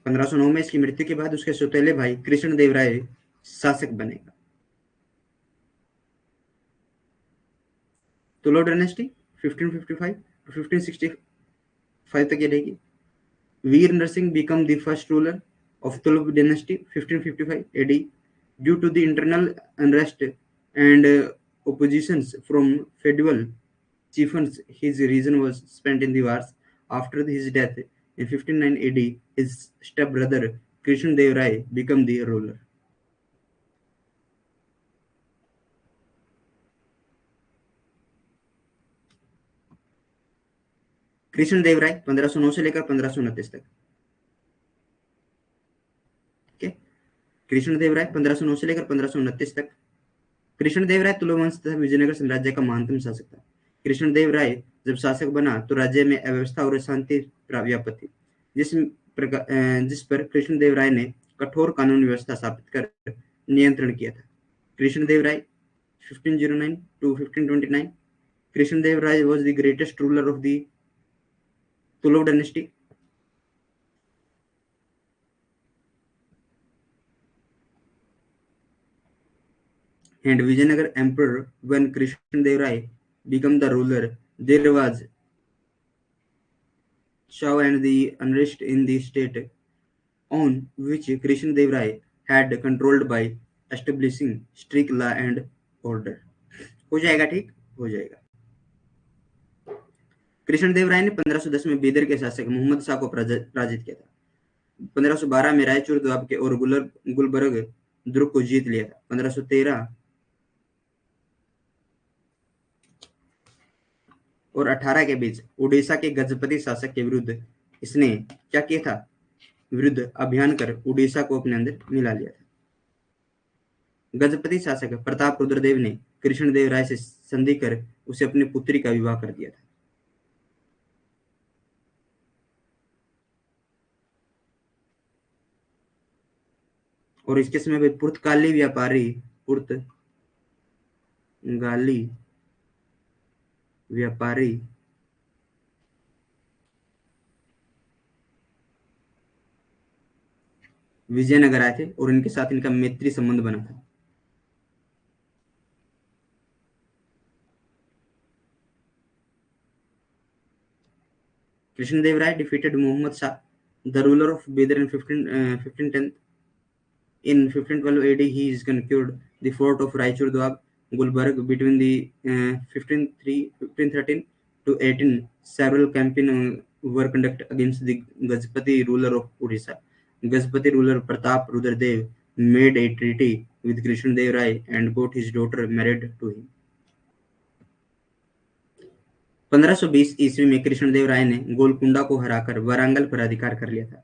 1509 में इसकी मृत्यु के बाद उसके सौतेले भाई कृष्णदेव राय शासक बनेगा। तुलुव डायनेस्टी 1555 to 1565 तक ये रहेगी। वीर Narasimha become the first ruler of Tuluv dynasty 1555 AD. Due to the internal unrest and oppositions from feudal chieftains, his reign was spent in the wars. After his death in 1509 AD, his stepbrother Krishnadev Rai became the ruler. Krishnadeva राय 1509 से लेकर 1529 तक। okay? Krishnadeva राय 1509 से लेकर 1529 तक। कृष्णदेव राय तुलु वंश तथा विजयनगर साम्राज्य का महानतम शासक था। कृष्णदेव राय जब शासक बना तो राज्य में अव्यवस्था और शांति व्याप्त थी, जिस पर कृष्णदेव राय ने कठोर कानून व्यवस्था स्थापित कर नियंत्रण किया था। कृष्णदेव राय 1509 to 1529। Krishnadeva Rai was the greatest ruler of the Tuluv dynasty. And Vijayanagar emperor, when Krishnadev Rai became the ruler, there was chaos and the unrest in the state, on which Krishnadev Rai had controlled by establishing strict law and order. हो जाएगा ठीक, हो जाएगा। कृष्णदेव राय ने 1510 में बीदर के शासक मोहम्मद शाह को पराजित किया था। 1512 में रायचूर दोआब के और गुलबर्ग दुर्ग को जीत लिया था। 1513 और 18 के बीच उड़ीसा के गजपति शासक के विरुद्ध इसने क्या किया था? विरुद्ध अभियान कर उड़ीसा को अपने अंदर मिला लिया था। गजपति शासक प्रताप रुद्रदेव ने कृष्णदेव राय से संधि कर उसे अपनी पुत्री का विवाह कर दिया था। और इसके समय पुर्तगाली व्यापारी विजयनगर आए थे और इनके साथ इनका मैत्री संबंध बना था। Krishnadev Rai defeated Mohammad Shah, the ruler of Bidar, in 1510। In 1512 AD, he is conquered the fort of Raichur Doab, Gulbarg, between the 1513 to 18. Several campaigns were conducted against the Gajapati ruler of Odisha. Gajapati ruler Pratap Rudradev made a treaty with Krishnadev Rai and got his daughter married to him. 1520 ईस्वी में कृष्णदेव राय ने गोलकुंडा को हराकर वारंगल पर अधिकार कर लिया था।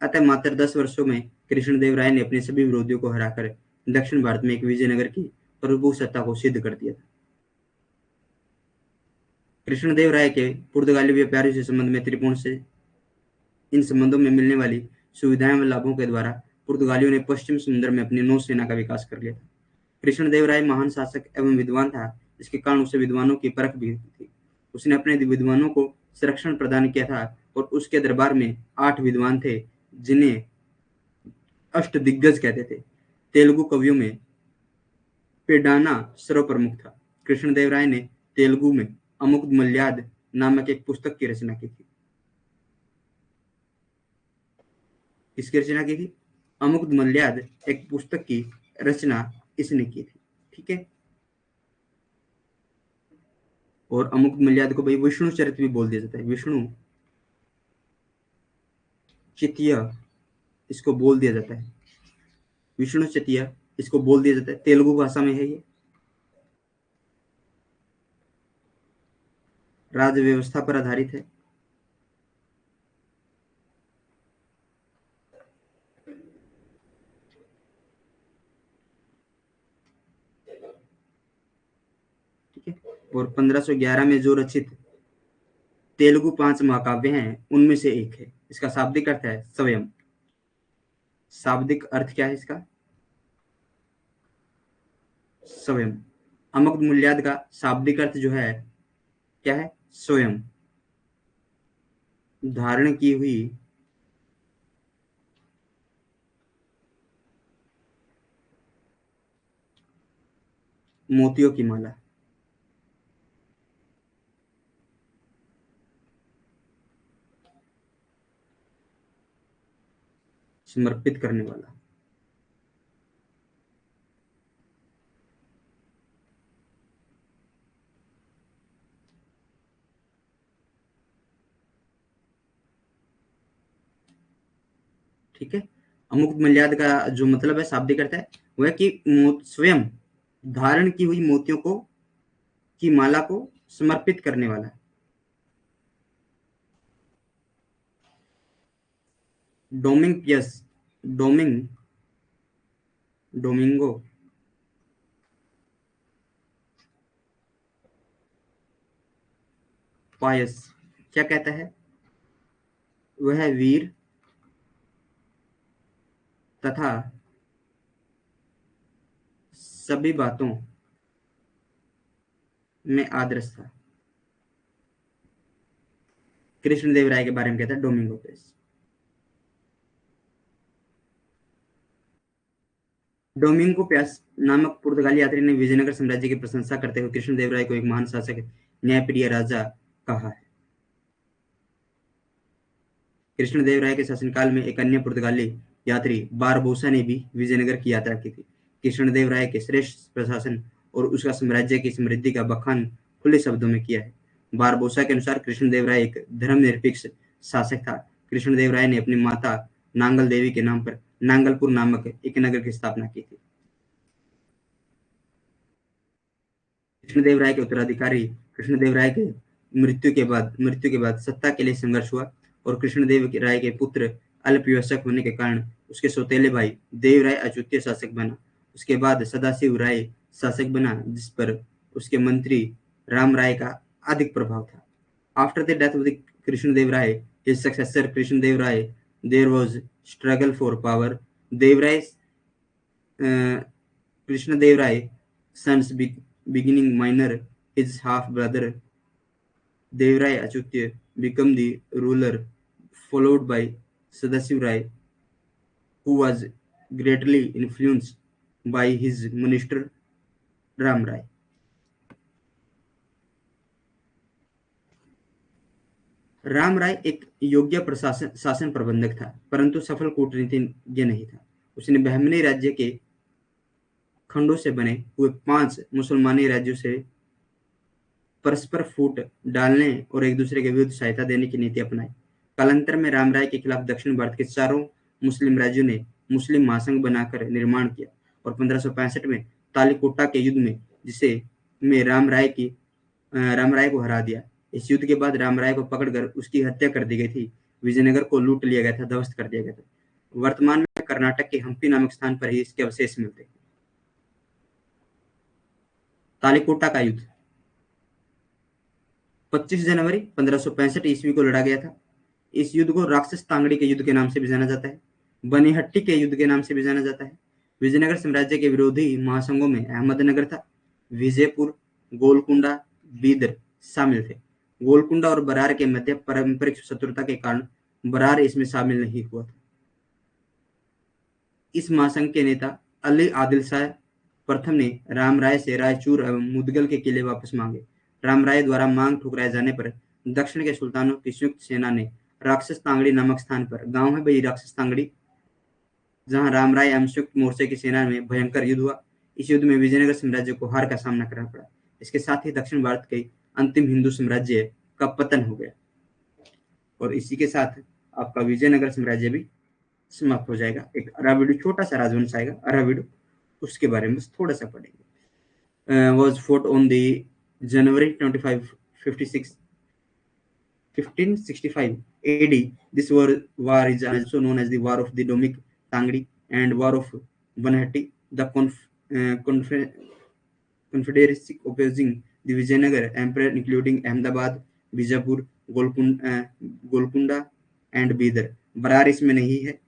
अतः मात्र 10 वर्षों में कृष्णदेव राय ने अपने सभी विरोधियों को हराकर दक्षिण भारत में एक विजयनगर की प्रभु सत्ता को सिद्ध कर दिया था। कृष्णदेव राय के पुर्तगाली व्यापारियों से संबंध में त्रिपुण से इन संबंधों में मिलने वाली सुविधाएं व लाभों के द्वारा पुर्तगालियों ने पश्चिम समुद्र में अपनी नौसेना का विकास कर लिया था। कृष्णदेव राय महान शासक एवं विद्वान था, जिसके कारण उसे विद्वानों की परख भी थी। उसने अपने विद्वानों को संरक्षण प्रदान किया था और उसके दरबार में 8 विद्वान थे, जिन्हें अष्टदिग्गज कहते थे। तेलुगु कवियों में पेड्डाना सर्वप्रमुख था। कृष्णदेव राय ने तेलुगु में अमुक्तमल्याद नामक एक पुस्तक की रचना की थी। किसकी रचना की थी? अमुक्तमल्याद एक पुस्तक की रचना इसने की थी। ठीक है। और अमुक्तमल्याद को भाई विष्णु चरित्र भी बोल दिया जाता है। विष्णु चितिया इसको बोल दिया जाता है। विष्णु चितिया इसको बोल दिया जाता है। तेलुगु भाषा में है ये। राज्य व्यवस्था पर आधारित है। ठीक है। और 1511 में जो रचित तेलुगु 5 महाकाव्य हैं, उनमें से एक है। इसका शाब्दिक अर्थ है स्वयं। शाब्दिक अर्थ क्या है इसका? स्वयं। अमुक्तमल्याद का शाब्दिक अर्थ जो है क्या है? स्वयं। धारण की हुई मोतियों की माला। समर्पित करने वाला। ठीक है। अमुक्तमल्याद का जो मतलब है, शाब्दिक अर्थ है, वह कि स्वयं धारण की हुई मोतियों को की माला को समर्पित करने वाला। डोमिंग पियस, डोमिंगो पायस क्या कहता है? वह वीर तथा सभी बातों में आदर्श था। कृष्णदेव राय के बारे में कहता है डोमिंगो पायस। डोमिंगो पायस नामक पुर्तगाली यात्री ने विजयनगर साम्राज्य की प्रशंसा करते हुए कृष्णदेव राय को एक महान शासक, न्यायप्रिय राजा कहा है। कृष्णदेव राय के शासनकाल में एक अन्य पुर्तगाली यात्री बारबोसा ने भी विजयनगर की यात्रा की थी। कृष्णदेव राय के श्रेष्ठ प्रशासन और उसका साम्राज्य की समृद्धि का बखान खुले शब्दों में किया है। बारबोसा के अनुसार कृष्णदेव राय एक धर्मनिरपेक्ष शासक था। कृष्णदेव राय ने अपनी माता नांगल देवी के नाम पर नांगलपुर नामक एक नगर की स्थापना की थी। कृष्णदेव राय के उत्तराधिकारी कृष्णदेव राय के मृत्यु के बाद सत्ता के लिए संघर्ष हुआ और कृष्णदेव राय के पुत्र अल्पवयस्क होने के कारण उसके सौतेले भाई देव राय अच्युत शासक बना। उसके बाद सदाशिव राय शासक बना, जिस पर उसके मंत्री राम राय का अधिक प्रभाव था। After the death of the Krishnadeva Raya, his successor Krishnadeva Raya, there was struggle for power. Devaraya Krishnadeva Raya sons beginning minor, his half brother Devrai Achutya became the ruler, followed by Sadasiv Rai, who was greatly influenced by his minister Ram Rai. Ram Rai एक योग्य शासन प्रबंधक था, परंतु सफल कूटनीतिज्ञ नहीं था। उसने बहमनी राज्य के खंडों से बने हुए 5 मुसलमानी राज्यों से परस्पर फूट डालने और एक दूसरे के विरुद्ध सहायता देने की नीति अपनाई। कालांतर में राम राय के खिलाफ दक्षिण भारत के चारों मुस्लिम राज्यों ने मुस्लिम महासंघ बनाकर निर्माण किया और 1565 में तालीकोटा के युद्ध में जिसे में राम राय को हरा दिया। इस युद्ध के बाद राम राय को पकड़कर उसकी हत्या कर दी गई थी। विजयनगर को लूट लिया गया था, ध्वस्त कर दिया गया था। वर्तमान में कर्नाटक के हम्पी नामक स्थान पर ही इसके अवशेष मिलते हैं। तालिकोटा का युद्ध 25 जनवरी 1565 ईस्वी को लड़ा गया था। इस युद्ध को राक्षस तांगड़ी के युद्ध के नाम से भी जाना जाता है, बनीहट्टी के युद्ध के नाम से भी जाना जाता है। विजयनगर साम्राज्य के विरोधी महासंघों में अहमदनगर था, विजयपुर, गोलकुंडा, बीदर शामिल थे। गोलकुंडा और बरार के मध्य पारंपरिक शत्रुता के कारण बरार इसमें शामिल नहीं हुआ था। इस महासंघ के नेता अली आदिल शाह प्रथम ने राम राय से रायचूर एवं मुदगल के किले वापस मांगे। राम राय द्वारा मांग ठुकराए जाने पर दक्षिण के सुल्तानों की संयुक्त सेना ने राक्षस तांगड़ी नामक स्थान पर, गांव है भाई राक्षस तांगड़ी, जहां राम राय एवं संयुक्त मोर्चे की सेना में भयंकर युद्ध हुआ। इस युद्ध में विजयनगर साम्राज्य को हार का सामना करना पड़ा। इसके साथ ही दक्षिण भारत के अंतिम हिंदू साम्राज्य का पतन हो गया और इसी के साथ आपका विजयनगर साम्राज्य भी समाप्त हो जाएगा। एक अराविडु छोटा सा राजवंश आएगा अराविडु, उसके बारे में थोड़ा सा पढ़ेंगे। Was fort on the January 25 56 1565 AD. This war is also known as the War of the Domik Tangdi and War of Banhatti. The confederacy opposing the Vijayanagar Emperor, including Ahmedabad, Bijapur, Golkunda and Bidar. Barar इसमें नहीं है.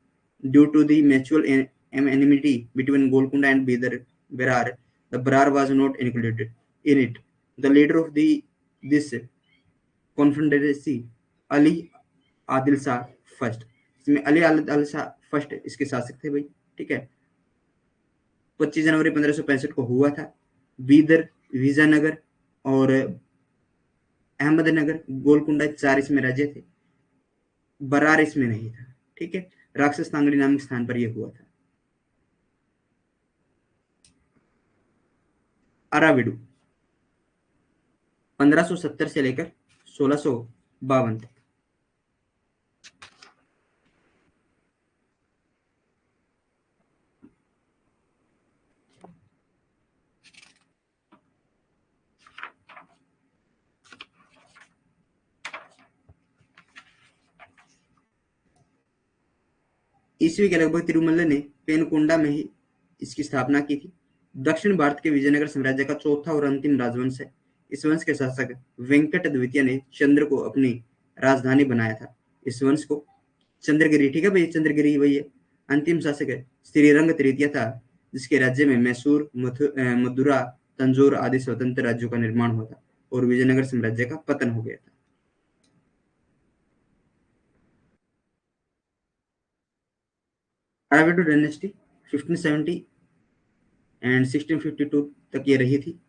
Due to the mutual enmity between Golkunda and Berar, the Barar was not included in it. The leader of this confederacy, Ali Adil Shah first, इसमें Ali Adil Shah first इसके शासक थे भाई, ठीक है। 25 जनवरी 1565 को हुआ था। बीदर, विजयनगर और अहमदनगर, गोलकुंडा 4 इसमें राज्य थे, बरार इसमें नहीं था, ठीक है। राक्षस तांगड़ी नामक स्थान पर यह हुआ था। अराविडु 1570 से लेकर 1652 तक। ईस्वी के लगभग तिरुमल्ल ने पेनकोंडा में ही इसकी स्थापना की थी। दक्षिण भारत के विजयनगर साम्राज्य का चौथा और अंतिम राजवंश है। इस वंश के शासक वेंकट द्वितीय ने चंद्र को अपनी राजधानी बनाया था। इस वंश को चंद्रगिरी, ठीक है भाई, चंद्रगिरी वही है। अंतिम शासक श्रीरंग तृतीय था, जिसके राज्य में मैसूर, मदुरा, तंजौर आदि स्वतंत्र राज्यों का निर्माण हुआ था और विजयनगर साम्राज्य का पतन हो गया था। अराविडु डायनेस्टी 1570 एंड 1652 तक ये रही थी।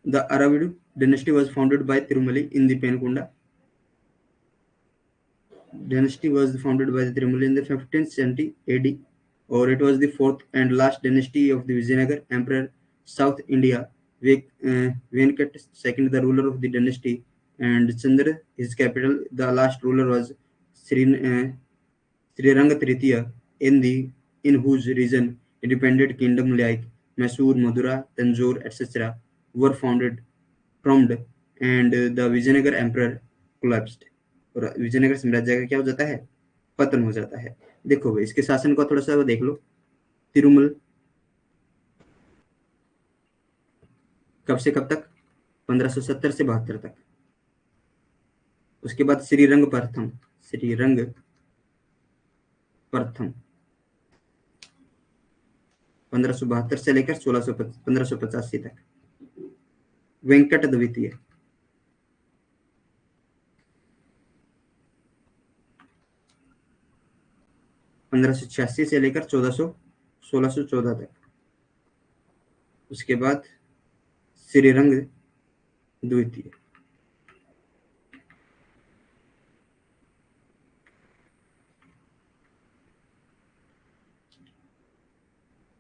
The Aravidu dynasty was founded by Tirumali in the Penkonda. Dynasty was founded by the Tirumali in the 1570 AD, or it was the fourth and last dynasty of the Vijayanagar Emperor, South India. Venkat II, the ruler of the dynasty, and Chandra, his capital. The last ruler was Sriranga Tritiya, in whose region independent kingdom like Mysore, Madura, Tanjore, etc. were formed, and the Vijayanagar emperor collapsed. और विजयनगर साम्राज्य का क्या हो जाता है, पतन हो जाता है। देखो भाई, इसके शासन को थोड़ा सा देख लो। तिरुमल कब से कब तक, 1570 से 72 तक। उसके बाद श्रीरंग प्रथम 1572 से लेकर 1585 तक। वेंकट द्वितीय 1586 से लेकर 1614 तक। उसके बाद श्रीरंग द्वितीय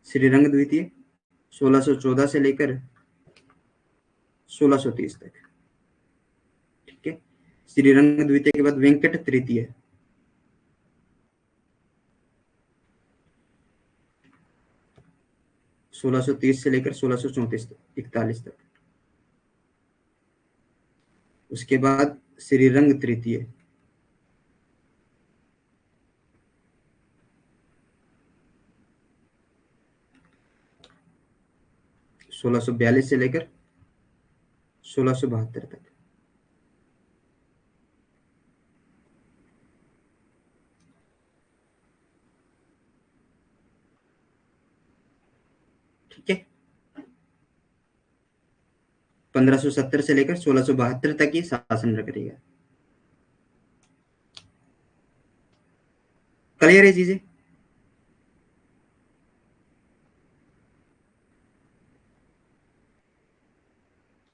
श्रीरंग द्वितीय 1614 से लेकर 1630 तक, ठीक है। श्रीरंग द्वितीय के बाद वेंकट तृतीय 1630 से लेकर 1634 41 तक। उसके बाद श्रीरंग तृतीय, 1642 से लेकर 1672 तक। ठीक है, 1570 से लेकर 1672 तक ये शासन करेगा। क्लियर है चीजें?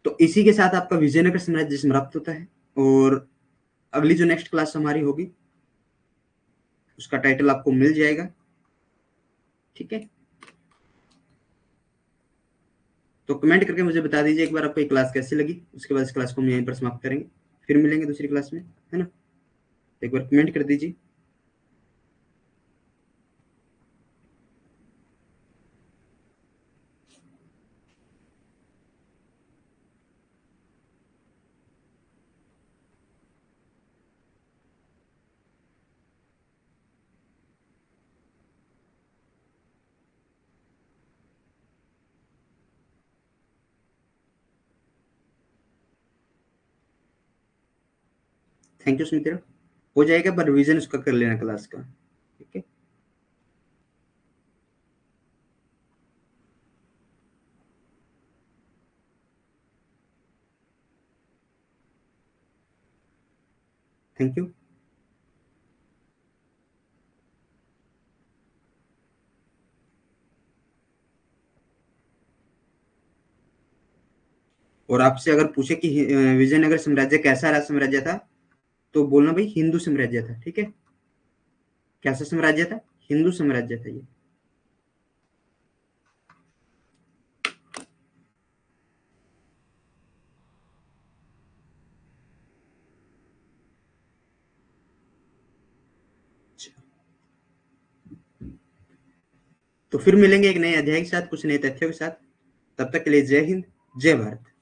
तो इसी के साथ आपका विजयनगर साम्राज्य समाप्त होता है। और अगली जो नेक्स्ट क्लास हमारी होगी उसका टाइटल आपको मिल जाएगा। ठीक है, तो कमेंट करके मुझे बता दीजिए एक बार आपको ये क्लास कैसी लगी। उसके बाद इस क्लास को हम यहीं पर समाप्त करेंगे, फिर मिलेंगे दूसरी क्लास में, है ना। एक बार कमेंट कर दीजिए। Thank you Sumitra. हो जाएगा, पर रिविजन उसका कर लेना क्लास का। ठीक है, थैंक यू। और आपसे अगर पूछे कि विजयनगर साम्राज्य कैसा राज साम्राज्य था, तो बोलना भाई हिंदू साम्राज्य था। ठीक है, कैसा साम्राज्य था? हिंदू साम्राज्य था ये। तो फिर मिलेंगे एक नए अध्याय के साथ, कुछ नए तथ्यों के साथ। तब तक के लिए जय हिंद, जय भारत।